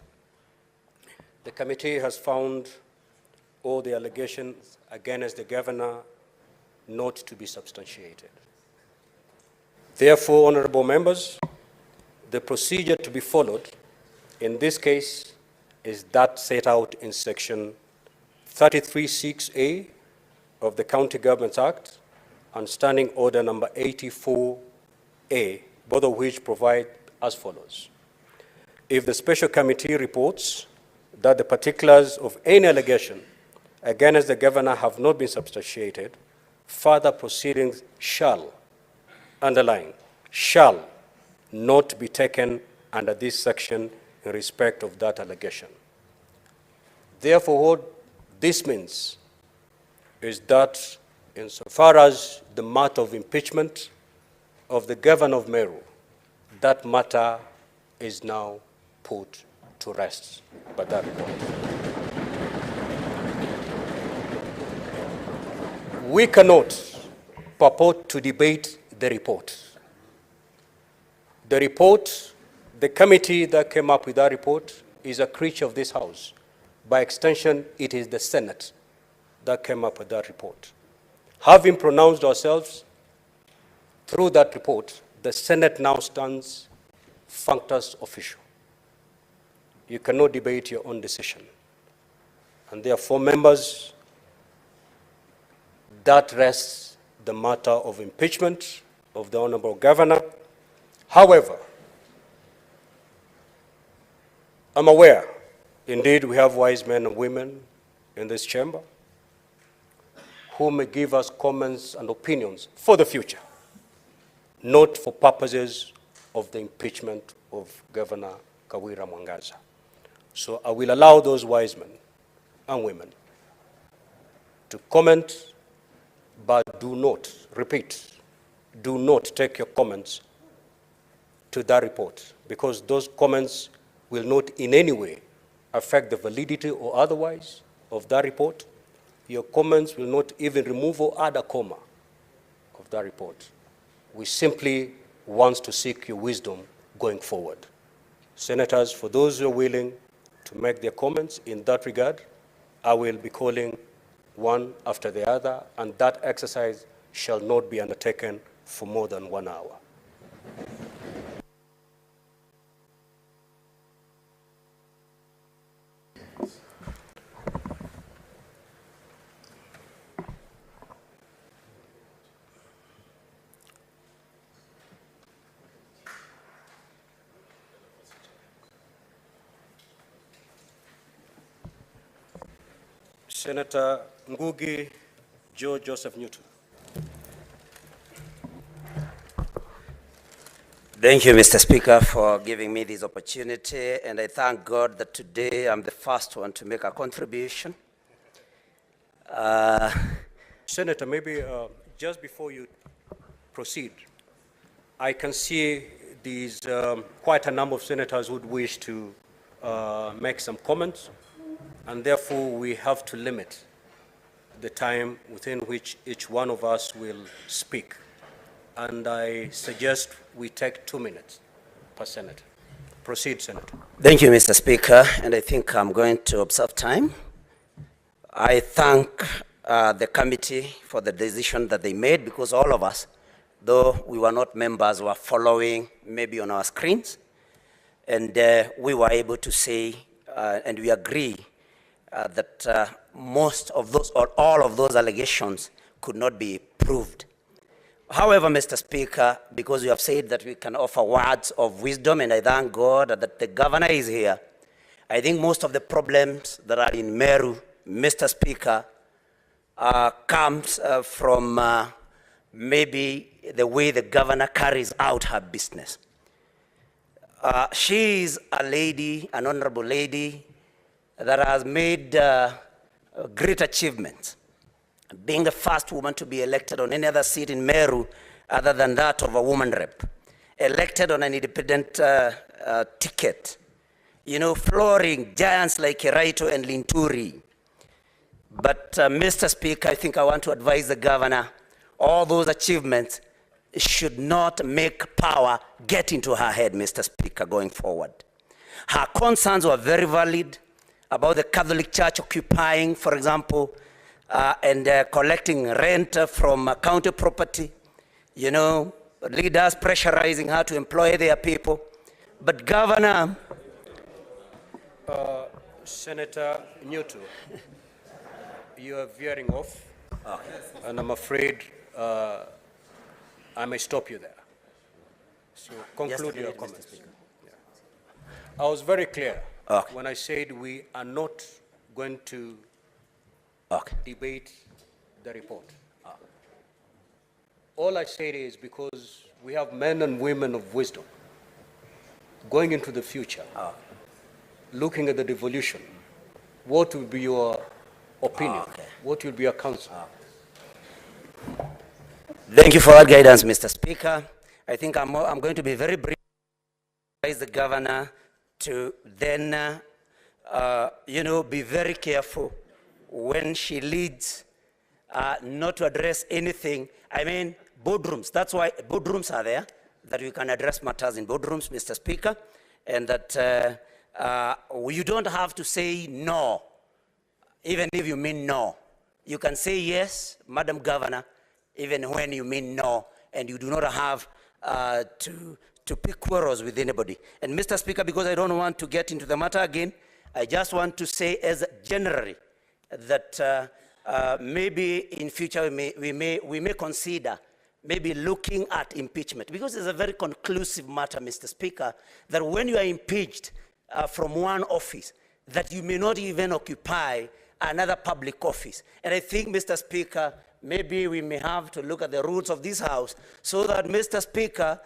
The committee has found all the allegations against the governor not to be substantiated. Therefore, honorable members, the procedure to be followed in this case is that set out in section 33(6)(a) of the County Governments Act and Standing Order number 84A, both of which provide as follows. If the special committee reports that the particulars of any allegation against the governor have not been substantiated, further proceedings shall, underline, shall not be taken under this section in respect of that allegation. Therefore, what this means is that insofar as the matter of impeachment of the governor of Meru, that matter is now put to rest by that report. We cannot purport to debate the report. The report, the committee that came up with that report is a creature of this House. By extension, it is the Senate that came up with that report. Having pronounced ourselves through that report, the Senate now stands functus official. You cannot debate your own decision. And therefore, members, that rests the matter of impeachment of the Honorable Governor. However, I'm aware, indeed, we have wise men and women in this chamber who may give us comments and opinions for the future, not for purposes of the impeachment of Governor KAWIRA MWANGAZA. So I will allow those wise men and women to comment, but do not, repeat, do not take your comments to that report, because those comments will not in any way affect the validity or otherwise of that report. Your comments will not even remove or add a comma of that report. We simply want to seek your wisdom going forward. Senators, for those who are willing to make their comments in that regard, I will be calling one after the other, and that exercise shall not be undertaken for more than 1 hour. Senator Ngugi Joe Joseph Newton. Thank you, Mr. Speaker, for giving me this opportunity, and I thank God that today I'm the first one to make a contribution. Senator, maybe just before you proceed, I can see these quite a number of senators would wish to make some comments, and therefore we have to limit the time within which each one of us will speak. And I suggest we take 2 minutes per senator. Proceed, Senator. Thank you, Mr. Speaker, and I think I'm going to observe time. I thank the committee for the decision that they made, because all of us, though we were not members, were following maybe on our screens, and we were able to say, and we agree, that most of those, or all of those allegations could not be proved. However, Mr. Speaker, because you have said that we can offer words of wisdom, and I thank God that the governor is here, I think most of the problems that are in Meru, Mr. Speaker, comes from maybe the way the governor carries out her business. She is a lady, an honorable lady, that has made great achievements, being the first woman to be elected on any other seat in Meru other than that of a woman rep, elected on an independent ticket, you know, flooring giants like Raila and Linturi. But Mr. Speaker, I think I want to advise the governor, all those achievements should not make power get into her head, Mr. Speaker, going forward. Her concerns were very valid. about the Catholic Church occupying, for example, and collecting rent from county property, you know, leaders pressurizing her to employ their people. But Governor... Senator Newton, you are veering off, and I'm afraid I may stop you there. So conclude your comments. Yeah. I was very clear when I said we are not going to debate the report. All I said is because we have men and women of wisdom going into the future, looking at the devolution, what will be your opinion? What will be your counsel? Thank you for that guidance, Mr. Speaker. I think I'm going to be very brief. Advise the governor to then, you know, be very careful when she leads, not to address anything. I mean, boardrooms. That's why boardrooms are there, that we can address matters in boardrooms, Mr. Speaker, and that you don't have to say no, even if you mean no. You can say yes, Madam Governor, even when you mean no, and you do not have to pick quarrels with anybody. And Mr. Speaker, because I don't want to get into the matter again, I just want to say as generally that maybe in future we may consider maybe looking at impeachment, because it's a very conclusive matter, Mr. Speaker, that when you are impeached from one office, that you may not even occupy another public office. And I think, Mr. Speaker, maybe we may have to look at the rules of this House so that, Mr. Speaker,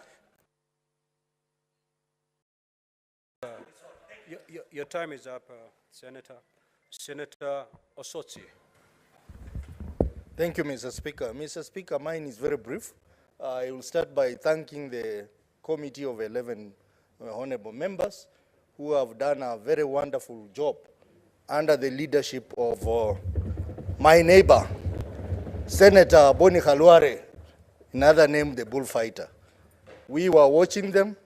your time is up, Senator. Senator Osotsi. Thank you, Mr. Speaker. Mr. Speaker, mine is very brief. I will start by thanking the committee of 11 honorable members who have done a very wonderful job under the leadership of my neighbor, Senator Boni Khalwale, another name, the bullfighter. We were watching them.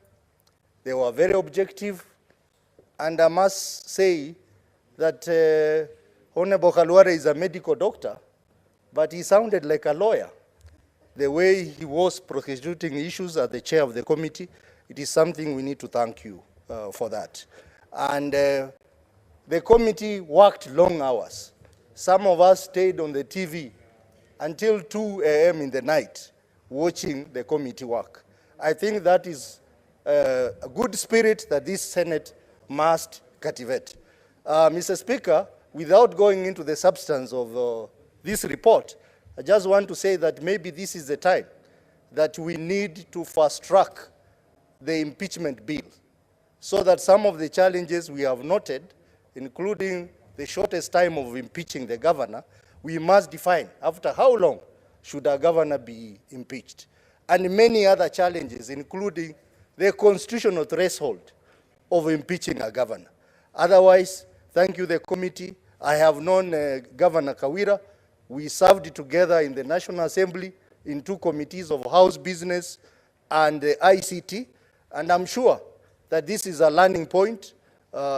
They were very objective. And I must say that Honorable Khalwale is a medical doctor, but he sounded like a lawyer. The way he was prosecuting issues as the chair of the committee, it is something we need to thank you for that. And the committee worked long hours. Some of us stayed on the TV until 2 a.m. in the night watching the committee work. I think that is a good spirit that this Senate must cultivate. Mr. Speaker, without going into the substance of this report, I just want to say that maybe this is the time that we need to fast-track the impeachment bill so that some of the challenges we have noted, including the shortest time of impeaching the governor, we must define after how long should a governor be impeached, and many other challenges, including the constitutional threshold of impeaching a governor. Otherwise, thank you, the committee. I have known Governor KAWIRA. We served together in the National Assembly in 2 committees of House Business and ICT, and I'm sure that this is a learning point.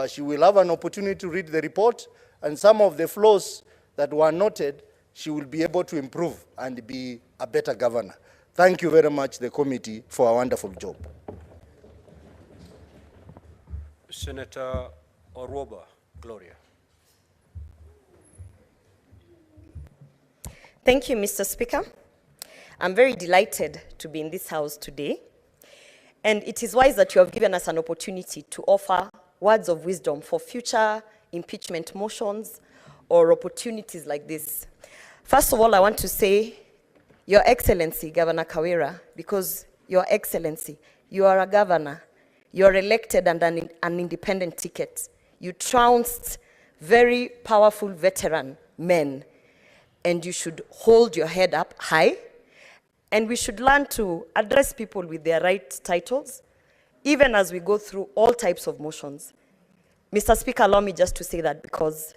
She will have an opportunity to read the report, and some of the flaws that were noted, she will be able to improve and be a better governor. Thank you very much, the committee, for a wonderful job. Senator Oroba Gloria. Thank you, Mr. Speaker. I'm very delighted to be in this House today. And it is wise that you have given us an opportunity to offer words of wisdom for future impeachment motions or opportunities like this. First of all, I want to say, Your Excellency, Governor KAWIRA, because Your Excellency, you are a governor. You are elected under an independent ticket. You trounced very powerful veteran men, and you should hold your head up high, and we should learn to address people with their right titles, even as we go through all types of motions. Mr. Speaker, allow me just to say that because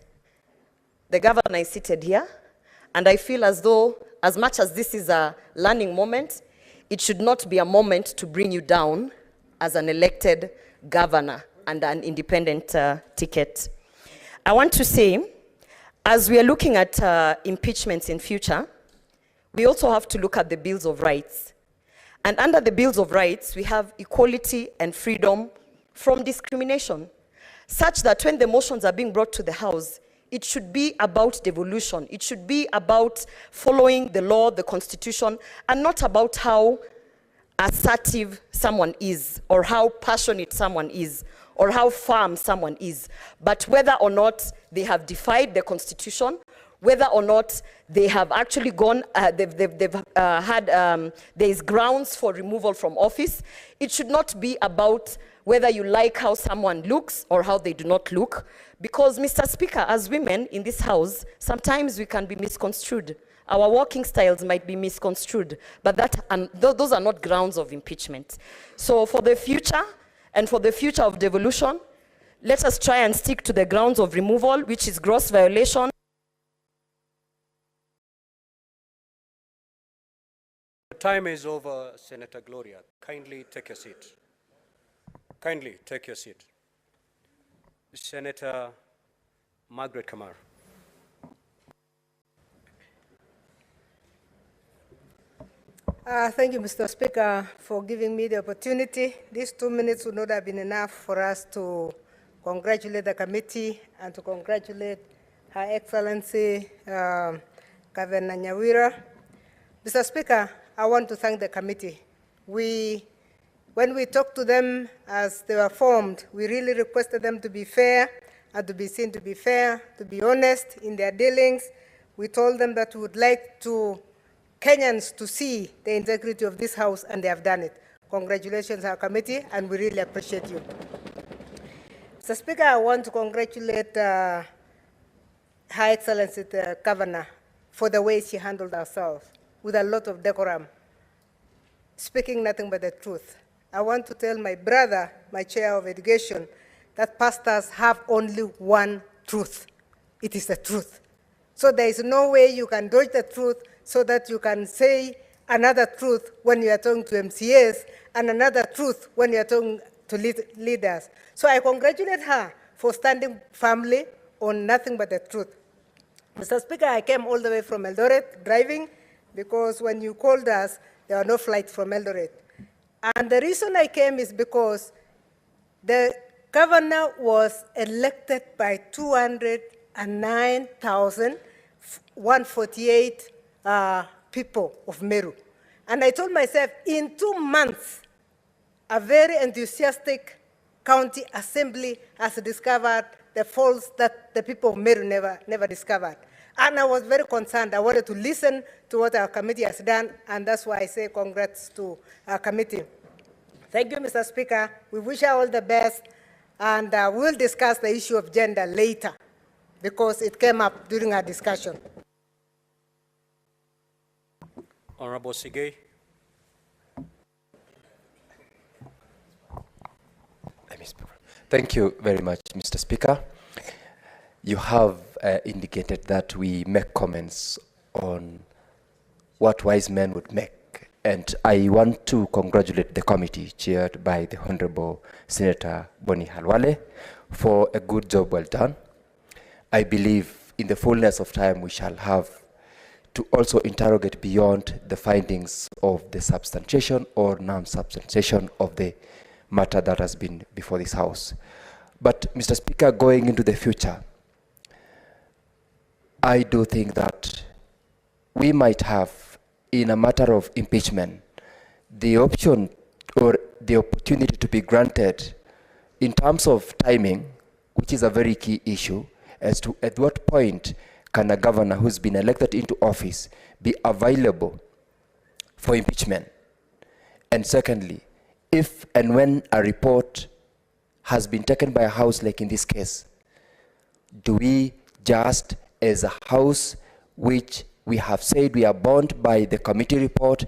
the governor is seated here, and I feel as though, as much as this is a learning moment, it should not be a moment to bring you down as an elected governor and an independent ticket. I want to say, as we are looking at impeachments in future, we also have to look at the Bills of Rights. And under the Bills of Rights, we have equality and freedom from discrimination, such that when the motions are being brought to the House, it should be about devolution. It should be about following the law, the Constitution, and not about how assertive someone is, or how passionate someone is, or how firm someone is, but whether or not they have defied the Constitution, whether or not they have actually gone, there is grounds for removal from office. It should not be about whether you like how someone looks or how they do not look, because, Mr. Speaker, as women in this House, sometimes we can be misconstrued. Our walking styles might be misconstrued, but those are not grounds of impeachment. So for the future, and for the future of devolution, let us try and stick to the grounds of removal, which is gross violation. The time is over, Senator Gloria. Kindly take your seat. Kindly take your seat. Senator Margaret Kamar. Thank you, Mr. Speaker, for giving me the opportunity. These 2 minutes would not have been enough for us to congratulate the committee and to congratulate Her Excellency Governor KAWIRA. Mr. Speaker, I want to thank the committee. When we talked to them as they were formed, we really requested them to be fair and to be seen to be fair, to be honest in their dealings. We told them that we would like Kenyans to see the integrity of this House, and they have done it. Congratulations, our committee, and we really appreciate you. Mr. Speaker, I want to congratulate Her Excellency the Governor for the way she handled herself, with a lot of decorum, speaking nothing but the truth. I want to tell my brother, my chair of education, that pastors have only one truth. It is the truth. So there is no way you can dodge the truth so that you can say another truth when you are talking to MCAs and another truth when you are talking to leaders. So I congratulate her for standing firmly on nothing but the truth. Mr. Speaker, I came all the way from Eldoret driving because when you called us, there were no flights from Eldoret. And the reason I came is because the governor was elected by 209,148 people of Meru. And I told myself, in 2 months, a very enthusiastic county assembly has discovered the faults that the people of Meru never discovered. And I was very concerned. I wanted to listen to what our committee has done, and that's why I say congrats to our committee. Thank you, Mr. Speaker. We wish you all the best, and we'll discuss the issue of gender later because it came up during our discussion. Honorable Sigay. Thank you very much, Mr. Speaker. You have indicated that we make comments on what wise men would make. And I want to congratulate the committee chaired by the Honorable Senator Boni Halwale for a good job well done. I believe in the fullness of time we shall have to also interrogate beyond the findings of the substantiation or non-substantiation of the matter that has been before this House. But, Mr. Speaker, going into the future, I do think that we might have, in a matter of impeachment, the option or the opportunity to be granted in terms of timing, which is a very key issue, as to at what point can a governor who's been elected into office be available for impeachment? And secondly, if and when a report has been taken by a House, like in this case, do we just, as a House, which we have said we are bound by the committee report,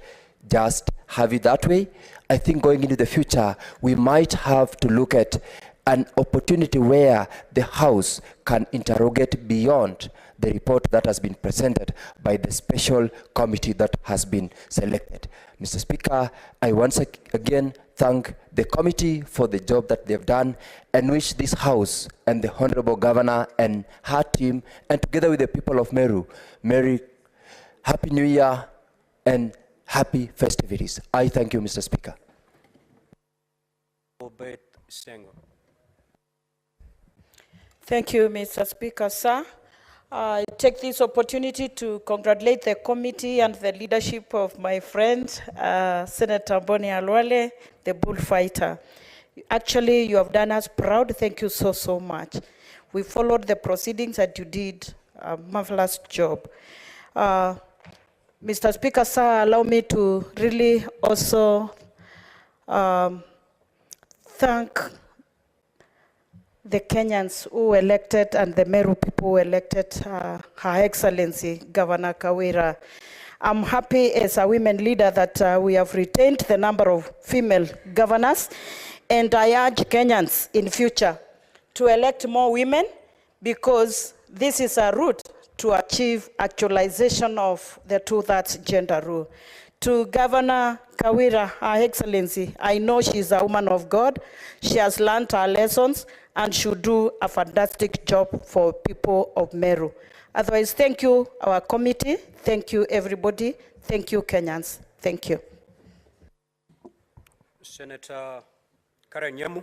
just have it that way? I think going into the future, we might have to look at an opportunity where the House can interrogate beyond the report that has been presented by the special committee that has been selected. Mr. Speaker, I once again thank the committee for the job that they've done and wish this House and the Honorable Governor and her team, and together with the people of Meru, Happy New Year and happy festivities. I thank you, Mr. Speaker. Thank you, Mr. Speaker, sir. I take this opportunity to congratulate the committee and the leadership of my friend, Senator Boni Alwale, the bullfighter. Actually, you have done us proud. Thank you so, so much. We followed the proceedings and you did a marvelous job. Mr. Speaker, sir, allow me to really also thank the Kenyans who elected and the Meru people who elected Her Excellency Governor KAWIRA. I'm happy as a women leader that we have retained the number of female governors, and I urge Kenyans in future to elect more women because this is a route to achieve actualization of the 2/3 gender rule. To Governor KAWIRA, Her Excellency, I know she's a woman of God. She has learned her lessons and should do a fantastic job for people of Meru. Otherwise, thank you, our committee. Thank you, everybody. Thank you, Kenyans. Thank you. Senator Karen Nyamu.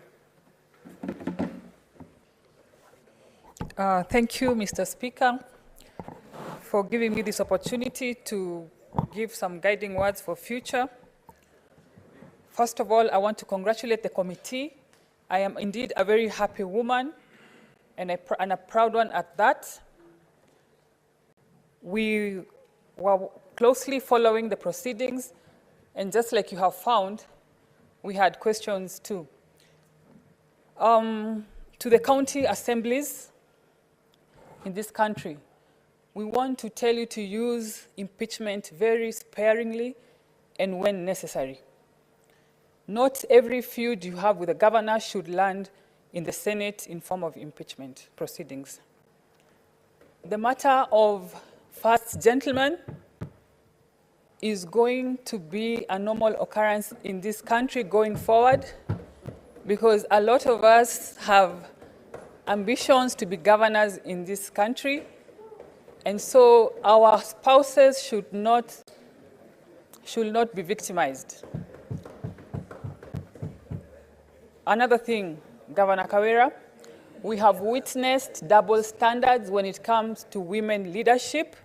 Thank you, Mr. Speaker, for giving me this opportunity to give some guiding words for future. First of all, I want to congratulate the committee. I am indeed a very happy woman and a proud one at that. We were closely following the proceedings, and just like you have found, we had questions too. To the county assemblies in this country, we want to tell you to use impeachment very sparingly and when necessary. Not every feud you have with the governor should land in the Senate in form of impeachment proceedings. The matter of first gentleman is going to be a normal occurrence in this country going forward because a lot of us have ambitions to be governors in this country, and so our spouses should not be victimized. Another thing, Governor KAWIRA, we have witnessed double standards when it comes to women leadership.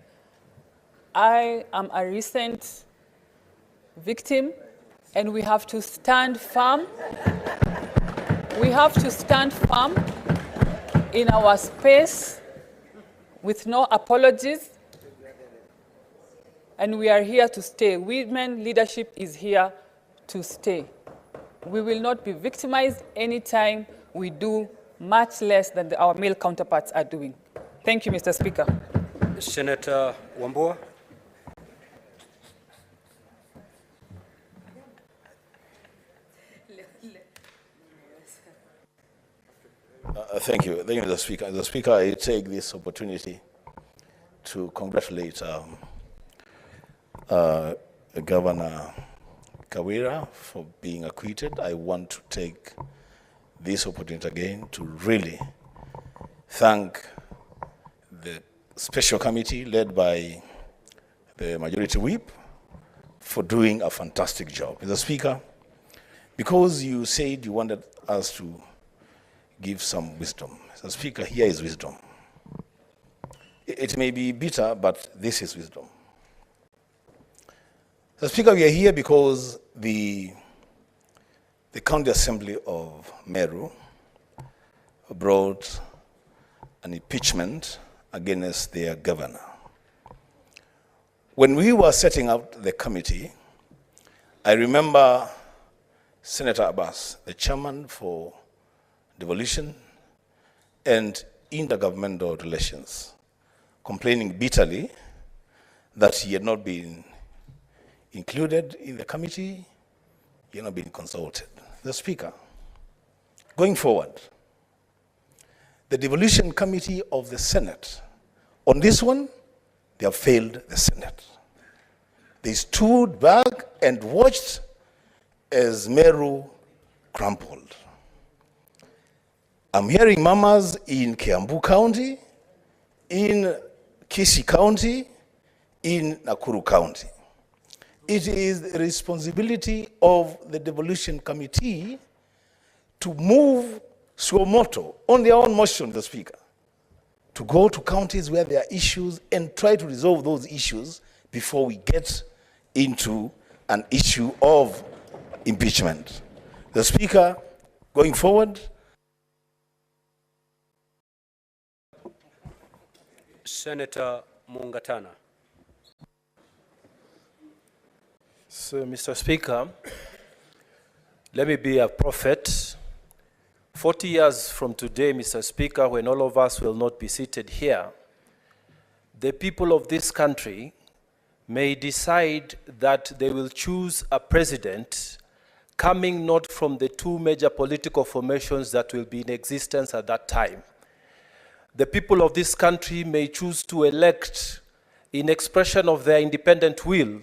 I am a recent victim, and we have to stand firm. We have to stand firm in our space with no apologies, and we are here to stay. Women leadership is here to stay. We will not be victimized anytime we do much less than our male counterparts are doing. Thank you, Mr. Speaker. Senator Wambua. Thank you, Mr. Speaker. Mr. Speaker, I take this opportunity to congratulate Governor KAWIRA for being acquitted. I want to take this opportunity again to really thank the special committee led by the majority whip for doing a fantastic job. Mr. Speaker, because you said you wanted us to give some wisdom, Mr. Speaker, here is wisdom. It may be bitter, but this is wisdom. Mr. Speaker, we are here because the County Assembly of Meru brought an impeachment against their governor. When we were setting up the committee, I remember Senator Abbas, the chairman for devolution and intergovernmental relations, complaining bitterly that he had not been included in the committee, he had not been consulted. The Speaker, going forward, the devolution committee of the Senate, on this one, they have failed the Senate. They stood back and watched as Meru crumpled. I'm hearing mamas in Kiambu County, in Kisii County, in Nakuru County. It is the responsibility of the devolution committee to move suo moto on their own motion, the Speaker, to go to counties where there are issues and try to resolve those issues before we get into an issue of impeachment. The Speaker, going forward. Senator Mungatana. So, Mr. Speaker, let me be a prophet. 40 years from today, Mr. Speaker, when all of us will not be seated here, the people of this country may decide that they will choose a president coming not from the two major political formations that will be in existence at that time. The people of this country may choose to elect, in expression of their independent will,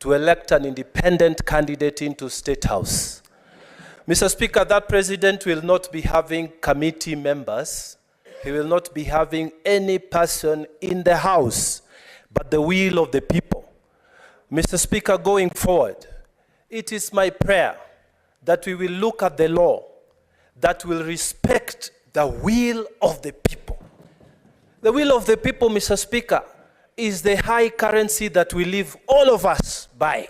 to elect an independent candidate into State House. Mr. Speaker, that president will not be having committee members. He will not be having any person in the House, but the will of the people. Mr. Speaker, going forward, it is my prayer that we will look at the law that will respect the will of the people. The will of the people, Mr. Speaker, is the high currency that we live all of us by.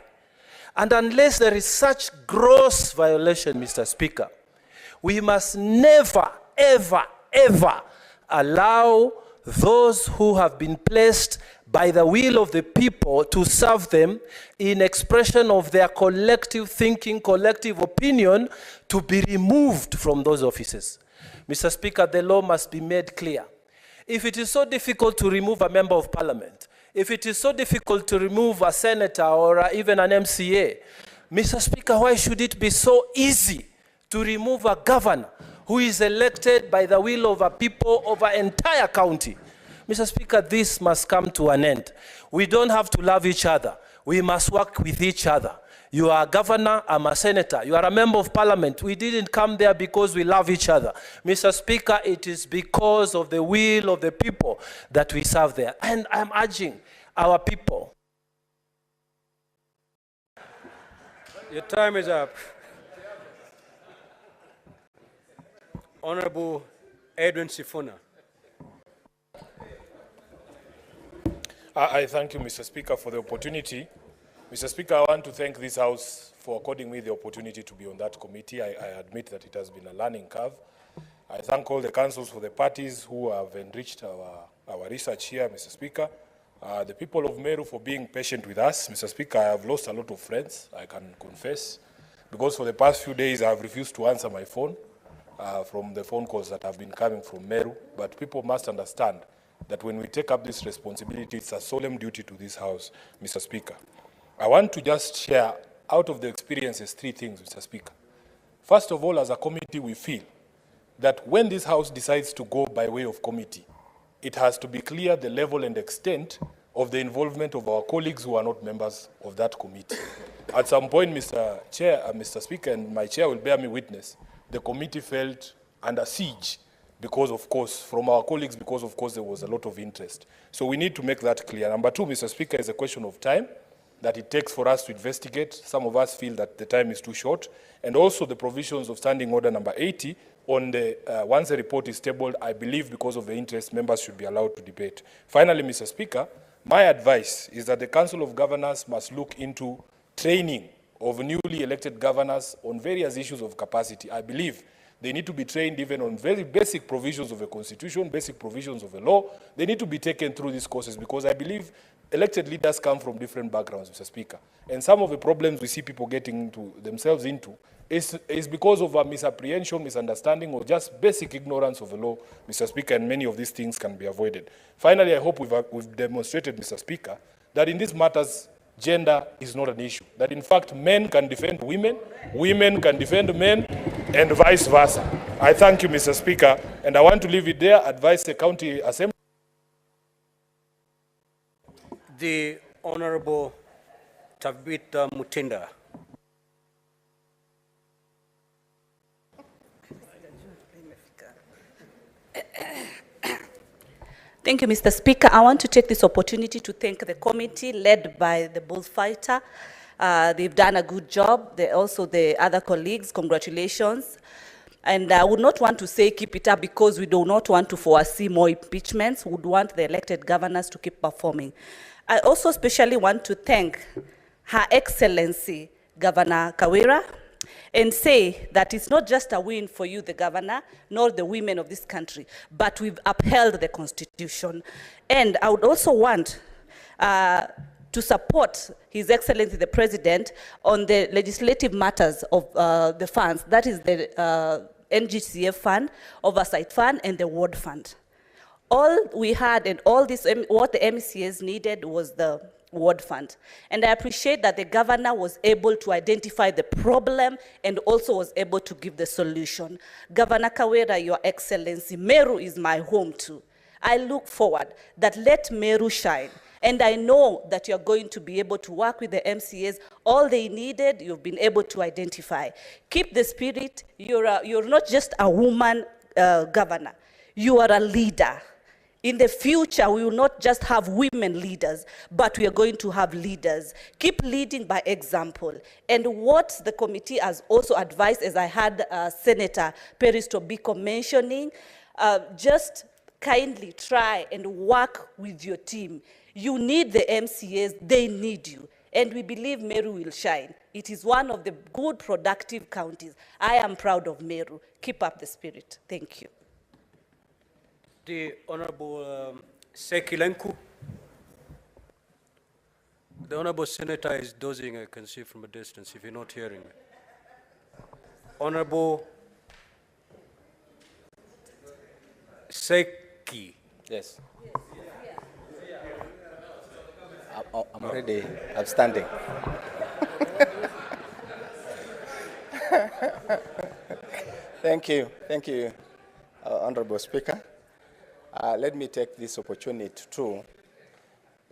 And unless there is such gross violation, Mr. Speaker, we must never, ever, ever allow those who have been placed by the will of the people to serve them in expression of their collective thinking, collective opinion, to be removed from those offices. Mr. Speaker, the law must be made clear. If it is so difficult to remove a member of parliament, if it is so difficult to remove a senator or even an MCA, Mr. Speaker, why should it be so easy to remove a governor who is elected by the will of a people of an entire county? Mr. Speaker, this must come to an end. We don't have to love each other. We must work with each other. You are a governor, I'm a senator. You are a member of parliament. We didn't come there because we love each other. Mr. Speaker, it is because of the will of the people that we serve there. And I'm urging our people. Your time is up. Honorable Edwin Sifuna. I thank you, Mr. Speaker, for the opportunity. Mr. Speaker, I want to thank this House for according me the opportunity to be on that committee. I admit that it has been a learning curve. I thank all the councils for the parties who have enriched our research here, Mr. Speaker. The people of Meru for being patient with us. Mr. Speaker, I have lost a lot of friends, I can confess, because for the past few days I have refused to answer my phone from the phone calls that have been coming from Meru. But people must understand that when we take up this responsibility, it's a solemn duty to this House, Mr. Speaker. I want to just share out of the experiences 3 things, Mr. Speaker. First of all, as a committee, we feel that when this House decides to go by way of committee, it has to be clear the level and extent of the involvement of our colleagues who are not members of that committee. At some point, Mr. Speaker, and my chair will bear me witness, the committee felt under siege because, of course, from our colleagues, because, of course, there was a lot of interest. So we need to make that clear. Number 2, Mr. Speaker, is a question of time that it takes for us to investigate. Some of us feel that the time is too short. And also the provisions of Standing Order number 80 on the, once the report is tabled, I believe because of the interest, members should be allowed to debate. Finally, Mr. Speaker, my advice is that the Council of Governors must look into training of newly elected governors on various issues of capacity. I believe they need to be trained even on very basic provisions of a constitution, basic provisions of a law. They need to be taken through these courses because I believe elected leaders come from different backgrounds, Mr. Speaker. And some of the problems we see people getting themselves into is because of a misapprehension, misunderstanding, or just basic ignorance of the law, Mr. Speaker, and many of these things can be avoided. Finally, I hope we've demonstrated, Mr. Speaker, that in these matters, gender is not an issue. That in fact, men can defend women, women can defend men, and vice versa. I thank you, Mr. Speaker, and I want to leave it there, advise the County Assembly. The Honorable Tabitha Mutinda. Thank you, Mr. Speaker. I want to take this opportunity to thank the committee led by the bullfighter. They've done a good job. Also the other colleagues, congratulations. And I would not want to say keep it up because we do not want to foresee more impeachments. We would want the elected governors to keep performing. I also especially want to thank Her Excellency Governor KAWIRA and say that it's not just a win for you, the governor, nor the women of this country, but we've upheld the Constitution. And I would also want to support His Excellency the President on the legislative matters of the funds, that is the NGCF fund, oversight fund, and the ward fund. All we had and all this, what the MCAs needed was the ward fund. And I appreciate that the governor was able to identify the problem and also was able to give the solution. Governor KAWIRA, Your Excellency, MERU is my home too. I look forward that let MERU shine. And I know that you're going to be able to work with the MCAs. All they needed, you've been able to identify. Keep the spirit. You're not just a woman governor. You are a leader. In the future, we will not just have women leaders, but we are going to have leaders. Keep leading by example. And what the committee has also advised, as I had Senator Peristobiko mentioning, just kindly try and work with your team. You need the MCAs, they need you. And we believe MERU will shine. It is one of the good, productive counties. I am proud of MERU. Keep up the spirit. Thank you. The Honorable Sekilenku. The Honorable Senator is dozing, I can see from a distance, if you're not hearing me. Honorable Seki. Yes. I'm already upstanding. Thank you, Honorable Speaker. Let me take this opportunity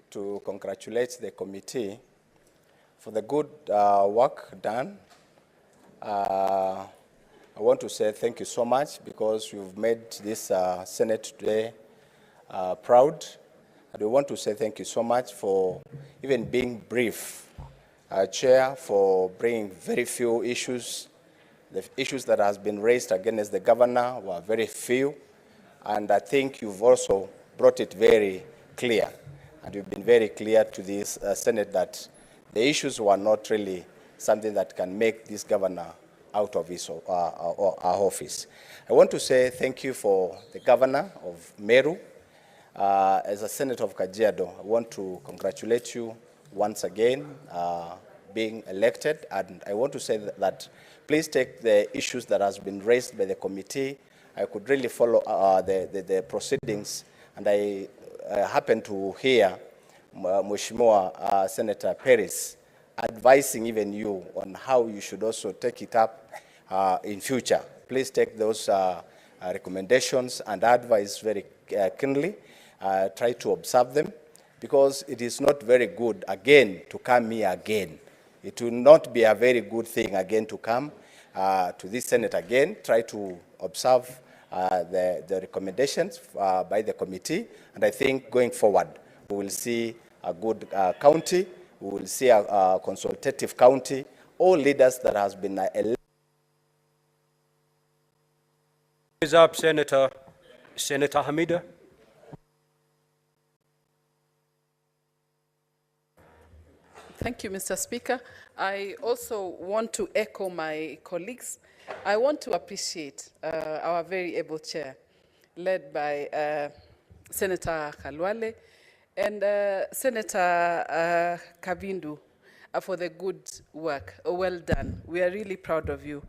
to congratulate the committee for the good work done. I want to say thank you so much because you've made this Senate today proud. And we want to say thank you so much for even being brief. Chair, for bringing very few issues. The issues that has been raised against the governor were very few. And I think you've also brought it very clear. And you've been very clear to this Senate that the issues were not really something that can make this governor out of his our office. I want to say thank you for the governor of MERU. As a senator of Kajiado, I want to congratulate you once again being elected. And I want to say that please take the issues that has been raised by the committee. I could really follow the proceedings, and I happened to hear Mheshimiwa Senator Perez advising even you on how you should also take it up in future. Please take those recommendations and advice very keenly. Try to observe them, because it is not very good, again, to come here again. It will not be a very good thing, again, to come to this Senate again. Try to observe the recommendations by the committee, and I think going forward, we will see a good county, we will see a consultative county. All leaders that has been elected. Is up, Senator Hamida. Thank you, Mr. Speaker. I also want to echo my colleagues. I want to appreciate our very able chair, led by Senator Khalwale and Senator Kabindu, for the good work. Well done. We are really proud of you.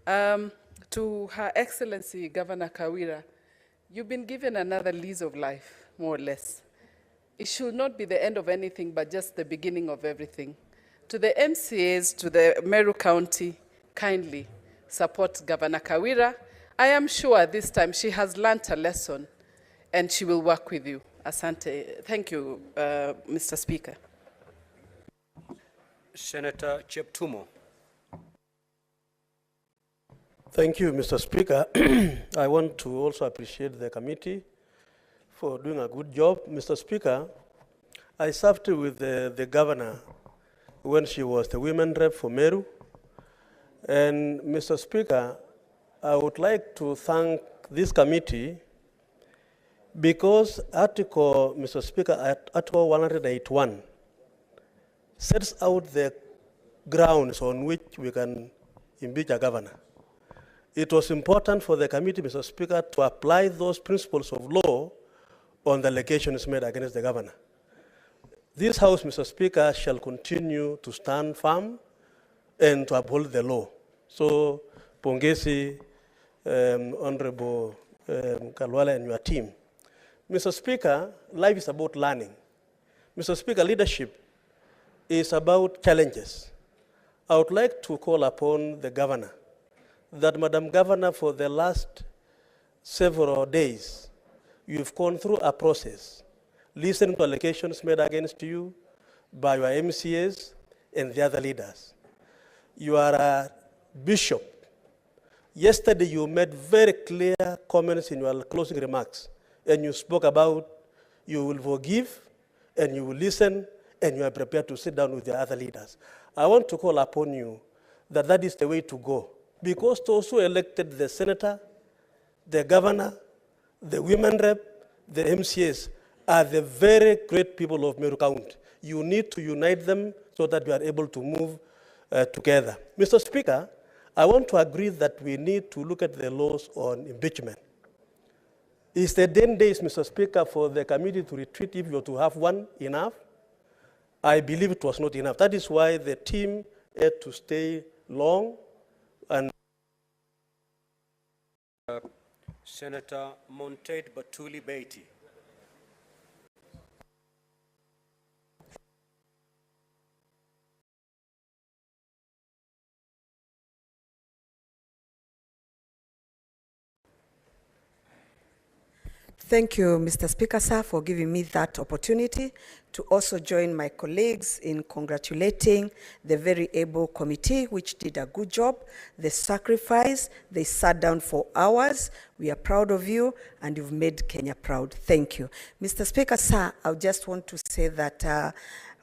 To Her Excellency Governor KAWIRA, you've been given another lease of life, more or less. It should not be the end of anything, but just the beginning of everything. To the MCAs, to the Meru County, kindly support Governor KAWIRA. I am sure this time she has learnt a lesson and she will work with you. Asante. Thank you, Mr. Speaker. Senator Cheptumo. Thank you, Mr. Speaker. I want to also appreciate the committee for doing a good job. Mr. Speaker, I served with the governor when she was the women rep for MERU. And Mr. Speaker, I would like to thank this committee because Article, Mr. Speaker, Article 181 sets out the grounds on which we can impeach a governor. It was important for the committee, Mr. Speaker, to apply those principles of law on the allegations made against the governor. This House, Mr. Speaker, shall continue to stand firm and to uphold the law. So, pongezi, Honorable Kalwala and your team. Mr. Speaker, life is about learning. Mr. Speaker, leadership is about challenges. I would like to call upon the governor that, Madam Governor, for the last several days, you've gone through a process, listening to allegations made against you by your MCAs and the other leaders. You are a bishop. Yesterday, you made very clear comments in your closing remarks, and you spoke about you will forgive, and you will listen, and you are prepared to sit down with the other leaders. I want to call upon you that that is the way to go. Because those who elected the senator, the governor, the women rep, the MCAs are the very great people of Meru County. You need to unite them so that we are able to move together. Mr. Speaker, I want to agree that we need to look at the laws on impeachment. Is the 10 days, Mr. Speaker, for the committee to retreat if you were to have one enough? I believe it was not enough. That is why the team had to stay long. And Senator Montate Batuli Beatty. Thank you, Mr. Speaker, sir, for giving me that opportunity to also join my colleagues in congratulating the very able committee, which did a good job. They sacrificed, they sat down for hours. We are proud of you, and you've made Kenya proud. Thank you. Mr. Speaker, sir, I just want to say that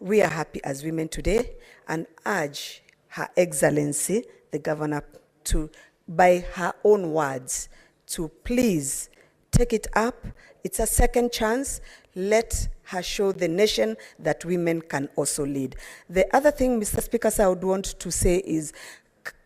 we are happy as women today and urge Her Excellency, the governor, to, by her own words, to please take it up. It's a second chance. Let her show the nation that women can also lead. The other thing, Mr. Speaker, I would want to say is,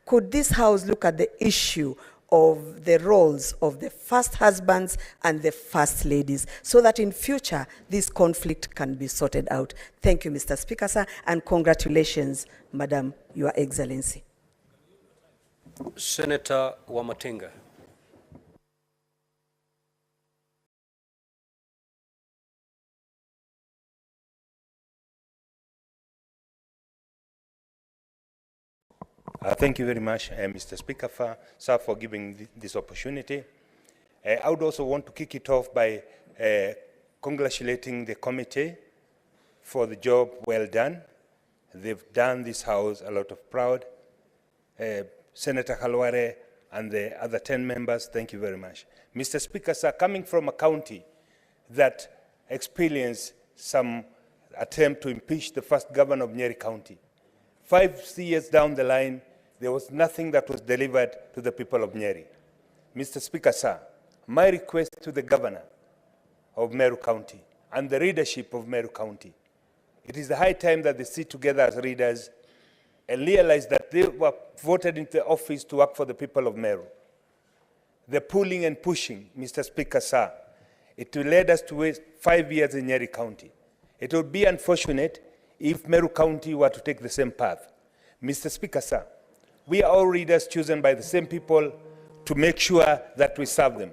could this House look at the issue of the roles of the first husbands and the first ladies so that in future this conflict can be sorted out? Thank you, Mr. Speaker, sir, and congratulations, Madam, Your Excellency. Senator Wamatinga. Thank you very much, Mr. Speaker, sir, for giving this opportunity. I would also want to kick it off by congratulating the committee for the job well done. They've done this House a lot of proud. Senator Kalwale and the other 10 members, thank you very much. Mr. Speaker, sir, coming from a county that experienced some attempt to impeach the first governor of Nyeri County, 5 years down the line, there was nothing that was delivered to the people of Nyeri. Mr. Speaker, sir, my request to the governor of Meru County and the leadership of Meru County, it is the high time that they sit together as leaders and realize that they were voted into the office to work for the people of Meru. The pulling and pushing, Mr. Speaker, sir, it will lead us to waste 5 years in Nyeri County. It would be unfortunate if Meru County were to take the same path. Mr. Speaker, sir, we are all leaders chosen by the same people to make sure that we serve them.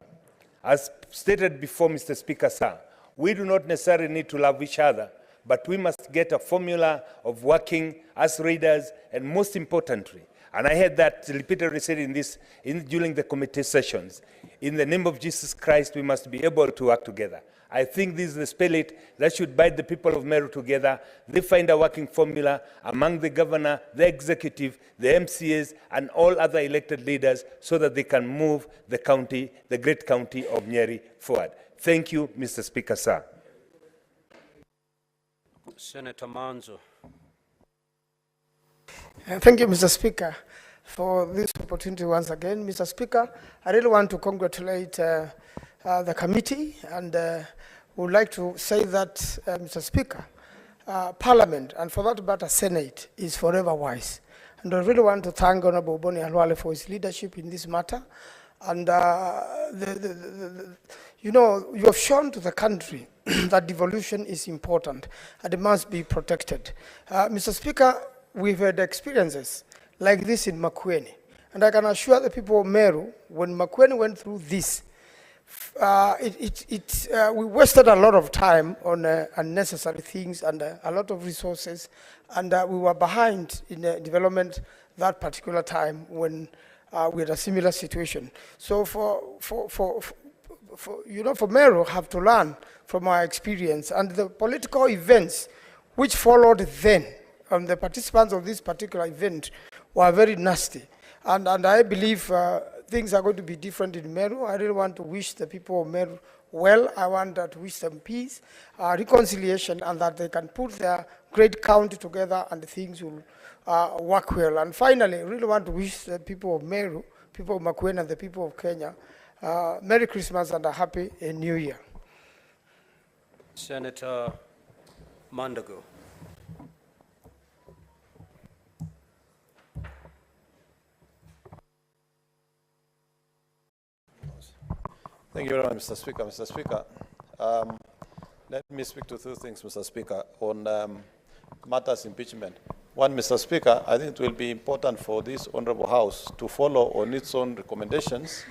As stated before, Mr. Speaker, sir, we do not necessarily need to love each other, but we must get a formula of working as leaders, and most importantly, And I heard that repeatedly said during the committee sessions. In the name of Jesus Christ, we must be able to work together. I think this is the spirit that should bind the people of Meru together. They find a working formula among the governor, the executive, the MCAs, and all other elected leaders so that they can move the county, the great county of Nyeri, forward. Thank you, Mr. Speaker, sir. Senator Manzo. Thank you, Mr. Speaker, for this opportunity once again. Mr. Speaker, I really want to congratulate the committee and would like to say that, Mr. Speaker, Parliament, and for that matter, Senate, is forever wise. And I really want to thank Honorable Boni Halwale for his leadership in this matter. And, you know, you have shown to the country that devolution is important and it must be protected. Mr. Speaker, we've had experiences like this in makwiny. And I can assure the people of Meru, when makwiny went through this, we wasted a lot of time on unnecessary things and a lot of resources, and we were behind in development that particular time when we had a similar situation. So for Meru have to learn from our experience and the political events which followed then, and the participants of this particular event were very nasty. And I believe things are going to be different in Meru. I really want to wish the people of Meru well. I want to wish them peace, reconciliation, and that they can put their great county together and things will work well. And finally, I really want to wish the people of Meru, people of makwiny, and the people of Kenya, Merry Christmas and a Happy New Year. Senator Mandago. Thank you very much, Mr. Speaker. Mr. Speaker, let me speak to two things, Mr. Speaker, on matters impeachment. One, Mr. Speaker, I think it will be important for this Honorable House to follow on its own recommendations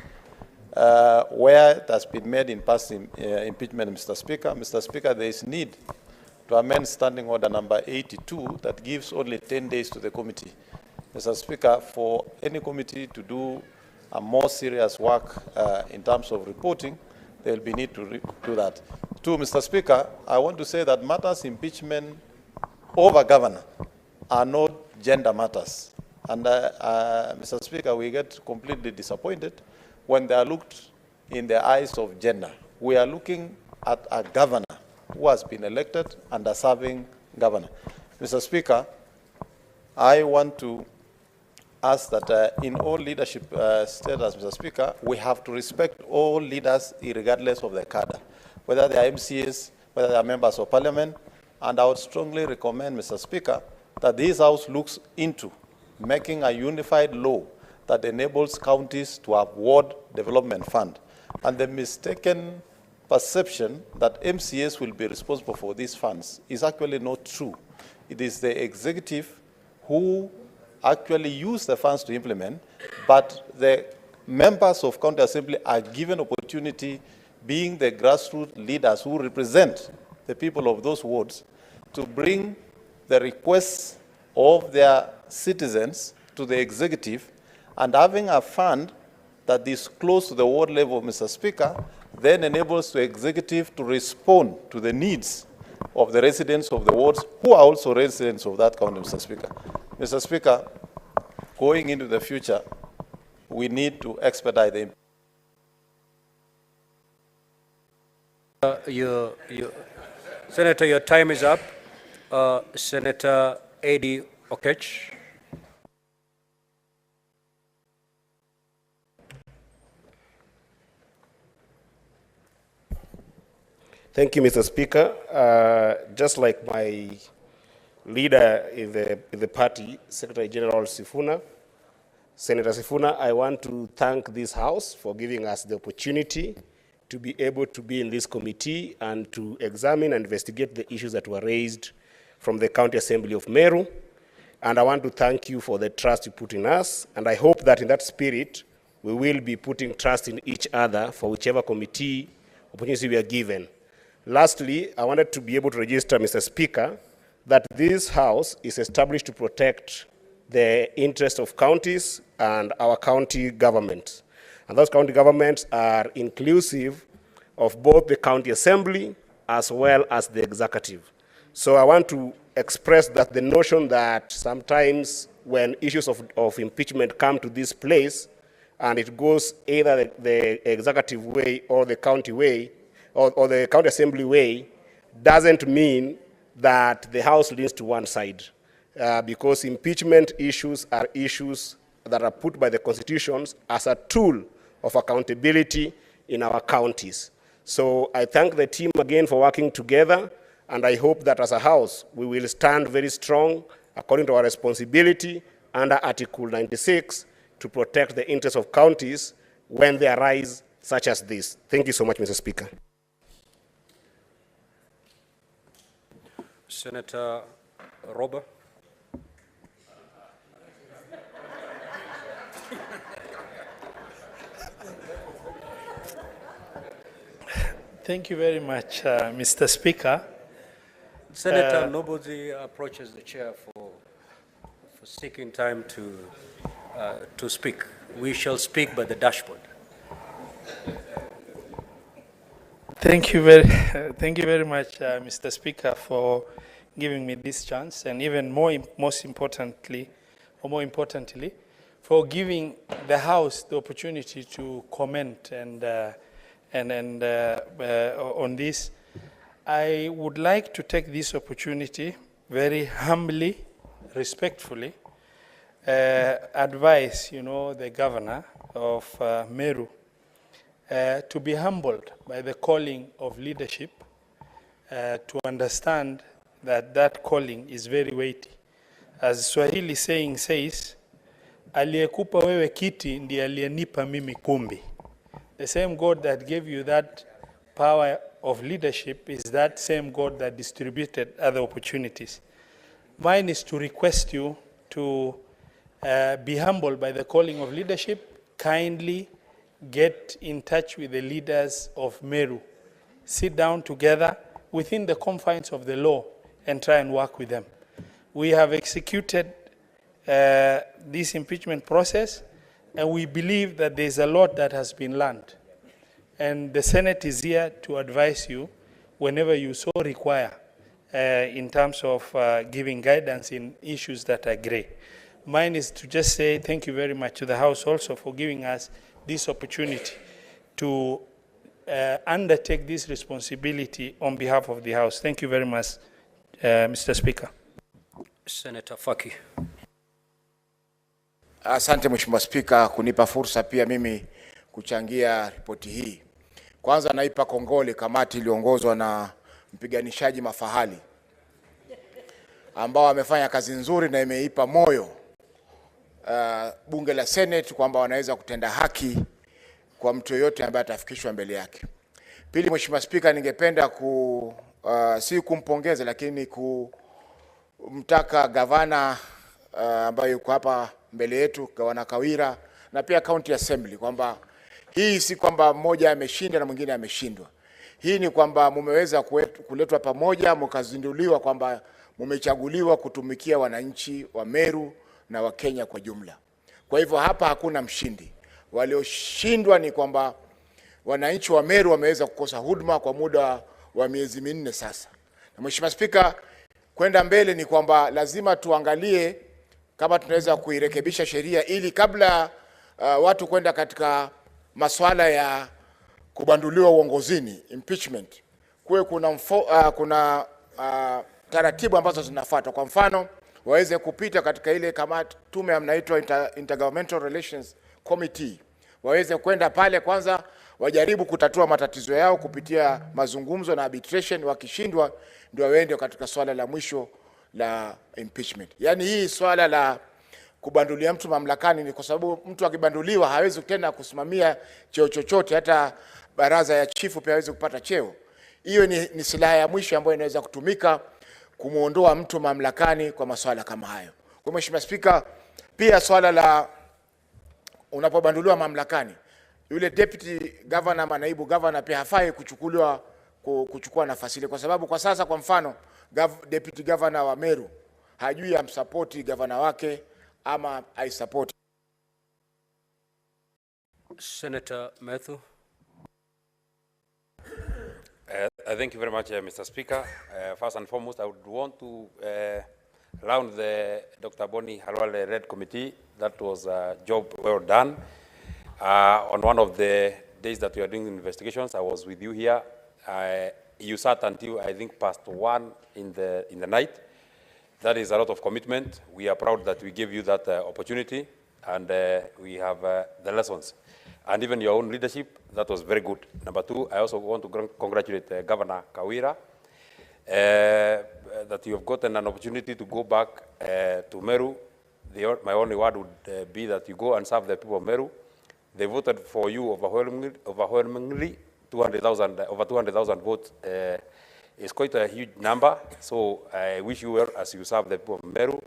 where it has been made in past impeachment, Mr. Speaker. Mr. Speaker, there is need to amend Standing Order number 82 that gives only 10 days to the committee. Mr. Speaker, for any committee to do a more serious work in terms of reporting, there will be need to do that. Two, Mr. Speaker, I want to say that matters impeachment over governor are not gender matters. And Mr. Speaker, we get completely disappointed when they are looked in the eyes of gender. We are looking at a governor who has been elected and a serving governor. Mr. Speaker, I want to ask that in all leadership status, Mr. Speaker, we have to respect all leaders regardless of their cadre, whether they are MCAs, whether they are members of parliament, and I would strongly recommend, Mr. Speaker, that this House looks into making a unified law that enables counties to have ward development fund. And the mistaken perception that MCAs will be responsible for these funds is actually not true. It is the executive who actually use the funds to implement, but the members of county assembly are given opportunity, being the grassroots leaders who represent the people of those wards, to bring the requests of their citizens to the executive, and having a fund that is close to the ward level, Mr. Speaker, then enables the executive to respond to the needs of the residents of the wards who are also residents of that county, Mr. Speaker. Mr. Speaker, going into the future, we need to expedite the Senator, your time is up. Senator Eddie Okech. Thank you, Mr. Speaker. Just like my leader in the party, Secretary General Sifuna, Senator Sifuna, I want to thank this House for giving us the opportunity to be able to be in this committee and to examine and investigate the issues that were raised from the County Assembly of Meru. And I want to thank you for the trust you put in us. And I hope that in that spirit, we will be putting trust in each other for whichever committee opportunity we are given. Lastly, I wanted to be able to register, Mr. Speaker, that this House is established to protect the interest of counties and our county government. And those county governments are inclusive of both the county assembly as well as the executive. So I want to express that the notion that sometimes when issues of impeachment come to this place and it goes either the executive way or the county way or the county assembly way, doesn't mean that the House leans to one side. Because impeachment issues are issues that are put by the constitutions as a tool of accountability in our counties. So I thank the team again for working together, and I hope that as a House, we will stand very strong according to our responsibility under Article 96 to protect the interests of counties when they arise such as this. Thank you so much, Mr. Speaker. Senator Robert. Thank you very much, Mr. Speaker. Senator, nobody approaches the chair for seeking time to speak. We shall speak by the dashboard. Thank you very much, Mr. Speaker, for giving me this chance, and even more importantly, for giving the House the opportunity to comment on this. I would like to take this opportunity very humbly, respectfully, advise, the governor of MERU to be humbled by the calling of leadership, to understand that that calling is very weighty. As Swahili saying says, aliyekupa wewe kiti ndiye aliyenipa mimi kumbi. The same God that gave you that power of leadership is that same God that distributed other opportunities. Mine is to request you to be humbled by the calling of leadership. Kindly get in touch with the leaders of MERU. Sit down together within the confines of the law and try and work with them. We have executed this impeachment process, and we believe that there's a lot that has been learned. And the Senate is here to advise you whenever you so require in terms of giving guidance in issues that are gray. Mine is to just say thank you very much to the House also for giving us this opportunity to undertake this responsibility on behalf of the House. Thank you very much, Mr. Speaker. Senator Faki. Asante Mheshimiwa Spika kunipa fursa pia mimi kuchangia ripoti hii. Kwanza naipa kongole kamati iliongozwa na mpiganishaji mafahali ambao wamefanya kazi nzuri na imeipa moyo bunge la Senate kwamba wanaweza kutenda haki kwa mtu yoyote ambaye atafikishwa mbele yake. Pili, Mheshimiwa Spika, ningependa si kumpongeza lakini kumtaka gavana ambaye yuko hapa mbele yetu, gavana KAWIRA, na pia county assembly kwamba hii si kwamba mmoja ameshinda na mwingine ameshindwa. Hii ni kwamba mumeweza kuletwa pamoja, mkazinduliwa kwamba mumechaguliwa kutumikia wananchi wa Meru na wa Kenya kwa jumla. Kwa hivyo hapa hakuna mshindi. Walioshindwa ni kwamba wananchi wa Meru wameweza kukosa huduma kwa muda wa miezi 4 sasa. Na Mheshimiwa Spika, kwenda mbele ni kwamba lazima tuangalie kama tunaweza kuirekebisha sheria ili kabla watu kwenda katika masuala ya kubanduliwa uongozini, impeachment, kuwe kuna taratibu ambazo zinafuatwa. Kwa mfano, waweze kupita katika ile kamati tume mnaitwa Intergovernmental Relations Committee. Waweze kwenda pale kwanza wajaribu kutatua matatizo yao kupitia mazungumzo na arbitration, wakishindwa ndio waende katika swala la mwisho la impeachment. Yaani hii swala la kubandulia mtu mamlakani ni kwa sababu mtu akibanduliwa hawezi tena kusimamia cheo chochote, hata baraza ya chifu pia hawezi kupata cheo. Hiyo ni silaha ya mwisho ambayo inaweza kutumika kumuondoa mtu mamlakani kwa masuala kama hayo. Kwa Mheshimiwa Spika, pia swala la unapobanduliwa mamlakani, yule deputy governor ama naibu governor pia hafai kuchukua nafasi ile, kwa sababu kwa sasa kwa mfano deputy governor wa Meru hajui amsupport governor wake ama aisupport. Senator Matthew. Thank you very much, Mr. Speaker. First and foremost, I would want to round the Dr. Boni Halwale Red Committee. That was a job well done. On one of the days that we are doing investigations, I was with you here. You sat until, I think, past 1 in the night. That is a lot of commitment. We are proud that we gave you that opportunity, and we have the lessons. And even your own leadership, that was very good. Number 2, I also want to congratulate Governor KAWIRA that you have gotten an opportunity to go back to MERU. My only word would be that you go and serve the people of MERU. They voted for you overwhelmingly, over 200,000 votes. It's quite a huge number, so I wish you well as you serve the people of MERU.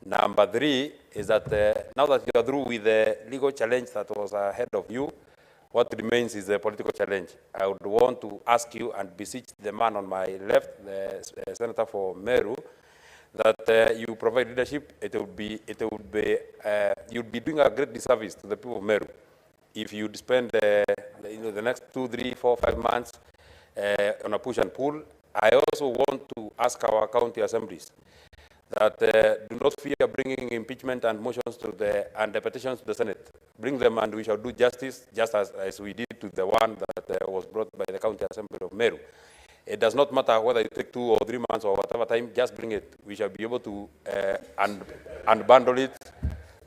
Number 3 is that now that you are through with the legal challenge that was ahead of you, what remains is the political challenge. I would want to ask you and beseech the man on my left, the Senator for MERU, that you provide leadership. You'd be doing a great disservice to the people of MERU if you'd spend the next 2, 3, 4, 5 months on a push and pull. I also want to ask our county assemblies that do not fear bringing impeachment and motions to and the petitions to the Senate. Bring them and we shall do justice, just as we did to the one that was brought by the County Assembly of MERU. It does not matter whether you take 2 or 3 months or whatever time, just bring it. We shall be able to unbundle it,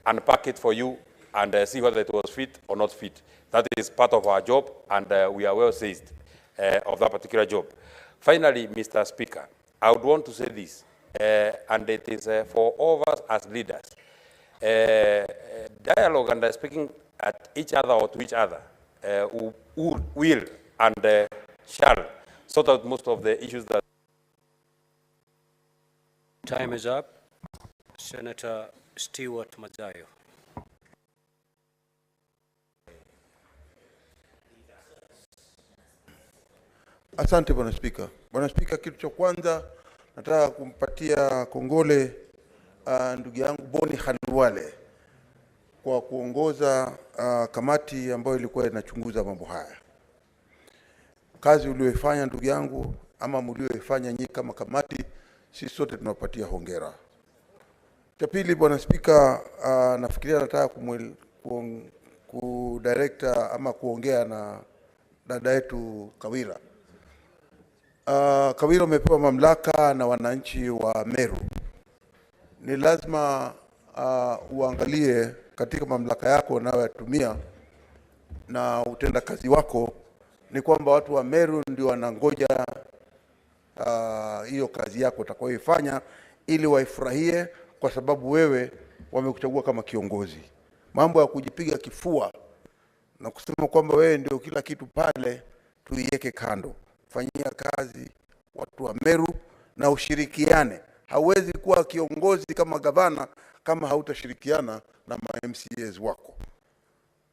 unpack it for you, and see whether it was fit or not fit. That is part of our job, and we are well seized of that particular job. Finally, Mr. Speaker, I would want to say this. And it is for all of us as leaders. Dialogue and speaking at each other or to each other will and shall sort out most of the issues that... Time is up. Senator Stewart Mazayo. Asante Bwana Spika. Bwana Spika, kitu cha kwanza nataka kumpatia kongole ndugu yangu Boni Halwale kwa kuongoza kamati ambayo ilikuwa inachunguza mambo haya. Kazi uliyofanya ndugu yangu, ama mlioifanya nyinyi kama kamati, sisi sote tunapatia hongera. Cha pili Bwana Spika, nafikiria nataka kudirector ama kuongea na dada yetu KAWIRA. KAWIRA umepewa mamlaka na wananchi wa MERU. Ni lazima uangalie katika mamlaka yako unayotumia na utenda kazi wako, ni kwamba watu wa MERU ndio wanangoja hiyo kazi yako utakayoifanya ili waifurahie, kwa sababu wewe wamekuchagua kama kiongozi. Mambo ya kujipiga kifua na kusema kwamba wewe ndio kila kitu pale, tuiweke kando. Fanyia kazi watu wa MERU na ushirikiane. Hauwezi kuwa kiongozi kama gavana kama hautashirikiana na MCAs wako.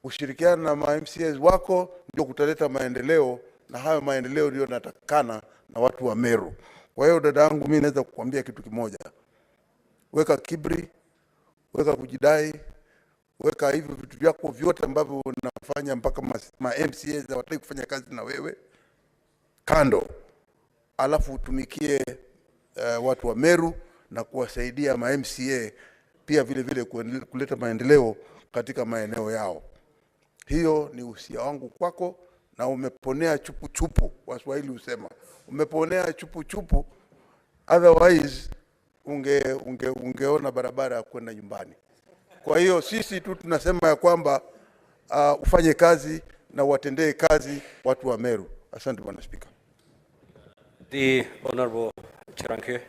Ushirikiana na MCAs wako ndio kutaleta maendeleo, na hayo maendeleo ndio yanatakana na watu wa MERU. Kwa hiyo dada yangu, mimi naweza kukuambia kitu kimoja. Weka kibri, weka kujidai, weka hivyo vitu vyako vyote ambavyo unafanya mpaka MCAs hawataki kufanya kazi na wewe kando, alafu utumikie watu wa MERU na kuwasaidia MCA pia vile kuleta maendeleo katika maeneo yao. Hiyo ni usia wangu kwako, na umeponea chupu chupu, Waswahili husema. Umeponea chupu chupu, otherwise ungeona barabara ya kwenda nyumbani. Kwa hiyo sisi tu tunasema ya kwamba ufanye kazi na watendee kazi watu wa MERU. Asante Bwana Spika. The Honorable Chiranke.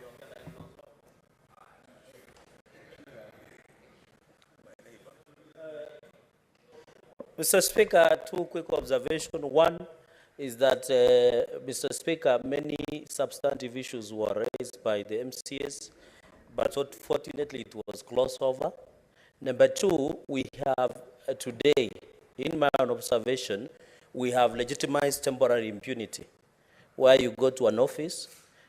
Mr. Speaker, 2 quick observations. One is that, Mr. Speaker, many substantive issues were raised by the MCAs, but fortunately it was closed over. Number 2, we have today, in my own observation, we have legitimized temporary impunity, where you go to an office,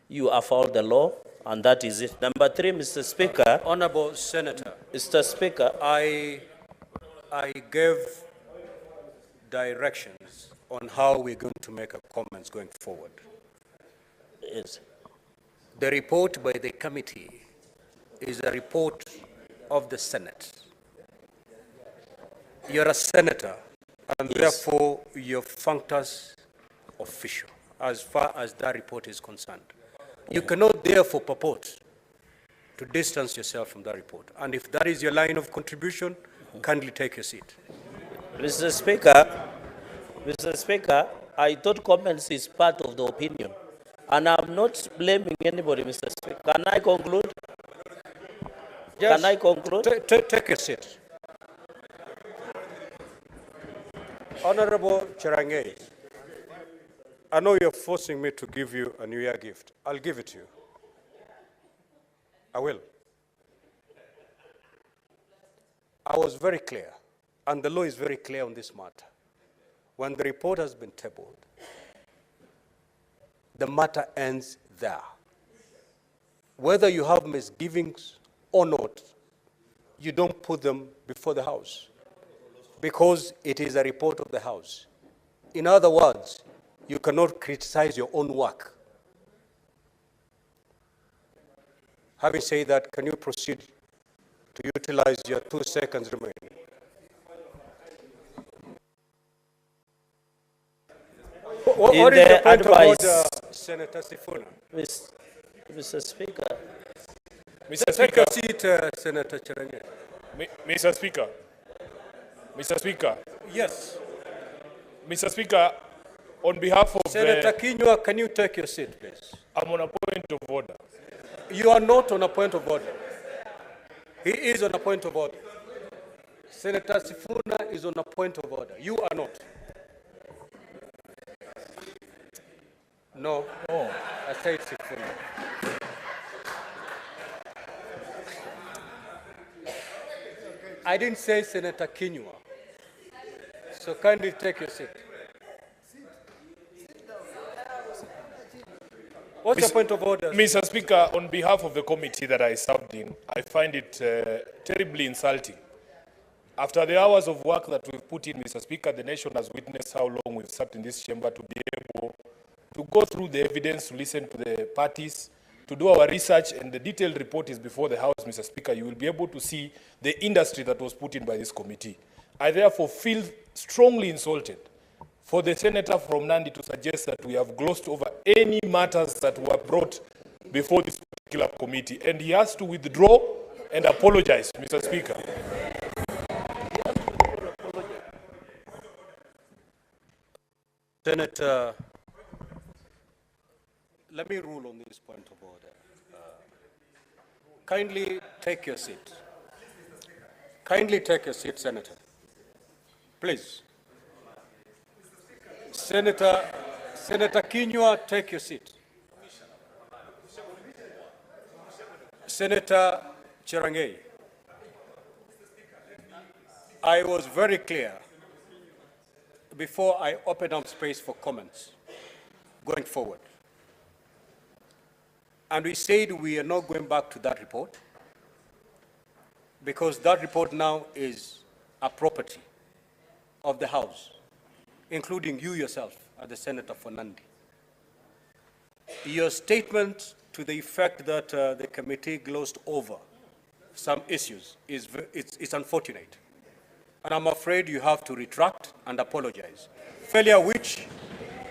you have followed the law, and that is it. Number 3, Mr. Speaker. Honorable Senator. Mr. Speaker. I gave directions on how we're going to make our comments going forward. Yes. The report by the committee is a report of the Senate. You're a senator, and Yes. therefore your functus official, as far as that report is concerned. You cannot therefore purport to distance yourself from that report. And if that is your line of contribution, kindly take your seat. Mr. Speaker, I thought comments is part of the opinion. And I'm not blaming anybody, Mr. Speaker. Can I conclude? Yes. Can I conclude? Take a seat. Honorable Cherangei, I know you're forcing me to give you a New Year gift. I'll give it to you. I will. I was very clear, and the law is very clear on this matter. When the report has been tabled, the matter ends there. Whether you have misgivings or not, you don't put them before the House, because it is a report of the House. In other words, you cannot criticize your own work. Having said that, can you proceed to utilize your 2 seconds remaining? What is the point of order, Senator Sifuna? Mr. Speaker. Take your seat, Senator Cherangei. Mr. Speaker. Mr. Speaker. Yes. Mr. Speaker, on behalf of Senator Kinyua, can you take your seat, please? I'm on a point of order. You are not on a point of order. He is on a point of order. Senator Sifuna is on a point of order. You are not. No. Oh. I said Sifuna. I didn't say Senator Kinyua. So kindly take your seat. What's your point of order? Mr. Speaker, on behalf of the committee that I served in, I find it terribly insulting. After the hours of work that we've put in, Mr. Speaker, the nation has witnessed how long we've sat in this chamber to be able to go through the evidence, to listen to the parties, to do our research, and the detailed report is before the House, Mr. Speaker. You will be able to see the industry that was put in by this committee. I therefore feel strongly insulted for the senator from Nandi to suggest that we have glossed over any matters that were brought before this particular committee. And he has to withdraw and apologize, Mr. Speaker. Senator, let me rule on this point of order. Kindly take your seat. Kindly take your seat, Senator. Please. Senator Kinyua, take your seat. Senator Cherangei, I was very clear before I opened up space for comments going forward. And we said we are not going back to that report because that report now is a property of the House, including you yourself as the Senator for Nandi. Your statement to the effect that the committee glossed over some issues is unfortunate. And I'm afraid you have to retract and apologize. Failure which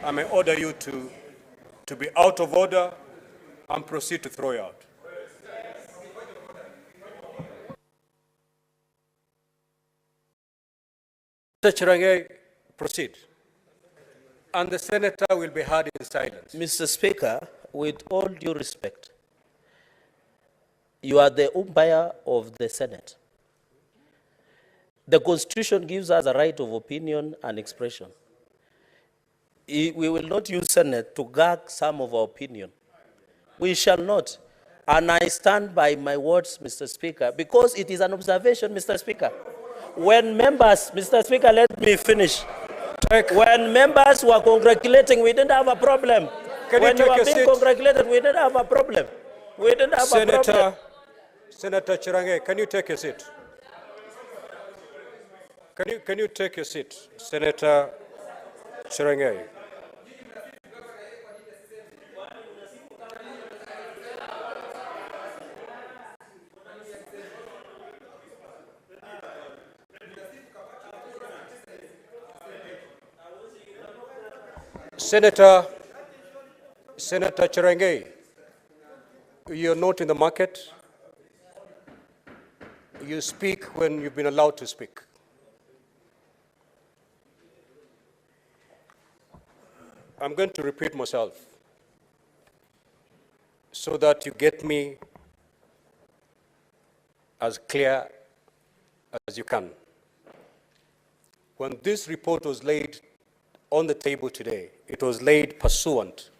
I may order you to be out of order and proceed to throw you out. Mr. Cherangei, proceed. And the senator will be heard in silence. Mr. Speaker, with all due respect, you are the umpire of the Senate. The Constitution gives us a right of opinion and expression. We will not use Senate to gag some of our opinion. We shall not. And I stand by my words, Mr. Speaker, because it is an observation, Mr. Speaker. When members, Mr. Speaker, let me finish. When members were congratulating, we didn't have a problem. Can when you you take are your being seat? congratulated, we didn't have a problem. We didn't have a problem. Senator Chirange, can you take your seat? Can you take your seat, Senator Chirange? Senator Chirange, you're not in the market. You speak when you've been allowed to speak. I'm going to repeat myself so that you get me as clear as you can. When this report was laid on the table today, it was laid pursuant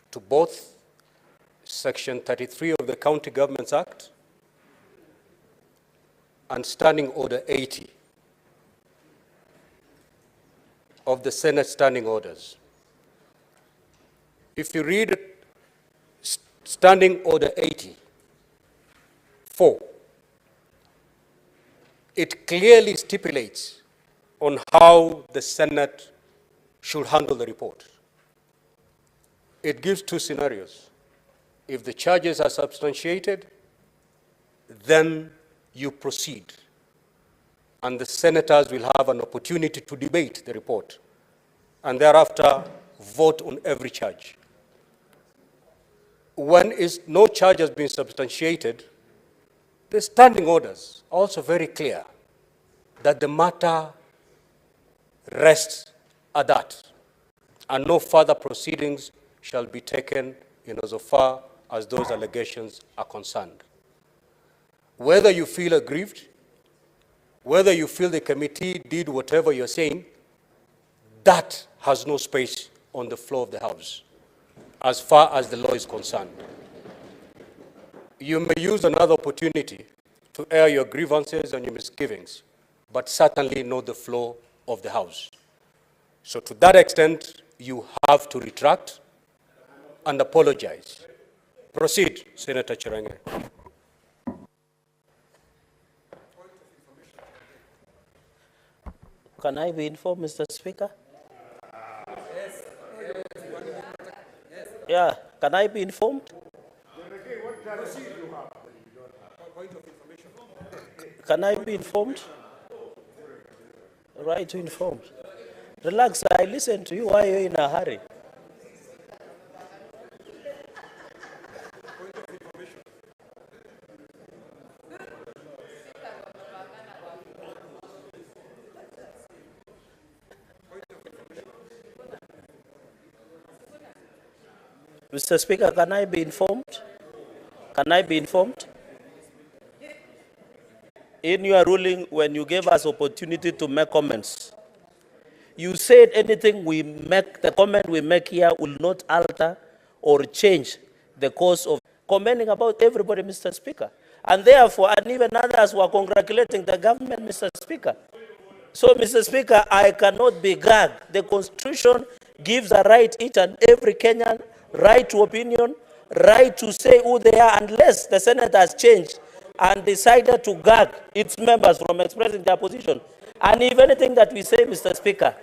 to both Section 33 of the County Governments Act and Standing Order 80 of the Senate Standing Orders. If you read Standing Order 80(4), it clearly stipulates on how the Senate should handle the report. It gives two scenarios. If the charges are substantiated, then you proceed, and the senators will have an opportunity to debate the report, and thereafter vote on every charge. When no charge has been substantiated, the standing orders are also very clear that the matter rests at that, and no further proceedings shall be taken insofar as those allegations are concerned. Whether you feel aggrieved, whether you feel the committee did whatever you're saying, that has no space on the floor of the House, as far as the law is concerned. You may use another opportunity to air your grievances and your misgivings, but certainly not the floor of the House. So to that extent, you have to retract and apologize. Proceed, Senator Chirange. Can I be informed, Mr. Speaker? Yes. Yeah, can I be informed? Can I be informed? Right to inform. Relax, I listen to you. Why are you in a hurry? Mr. Speaker, can I be informed? Can I be informed? In your ruling, when you gave us opportunity to make comments, you said anything we make, the comment we make here will not alter or change the course of commenting about everybody, Mr. Speaker. And therefore, and even others were congratulating the government, Mr. Speaker. So, Mr. Speaker, I cannot be gagged. The Constitution gives a right, each and every Kenyan, right to opinion, right to say who they are, unless the Senate has changed and decided to gag its members from expressing their position. And if anything that we say, Mr. Speaker,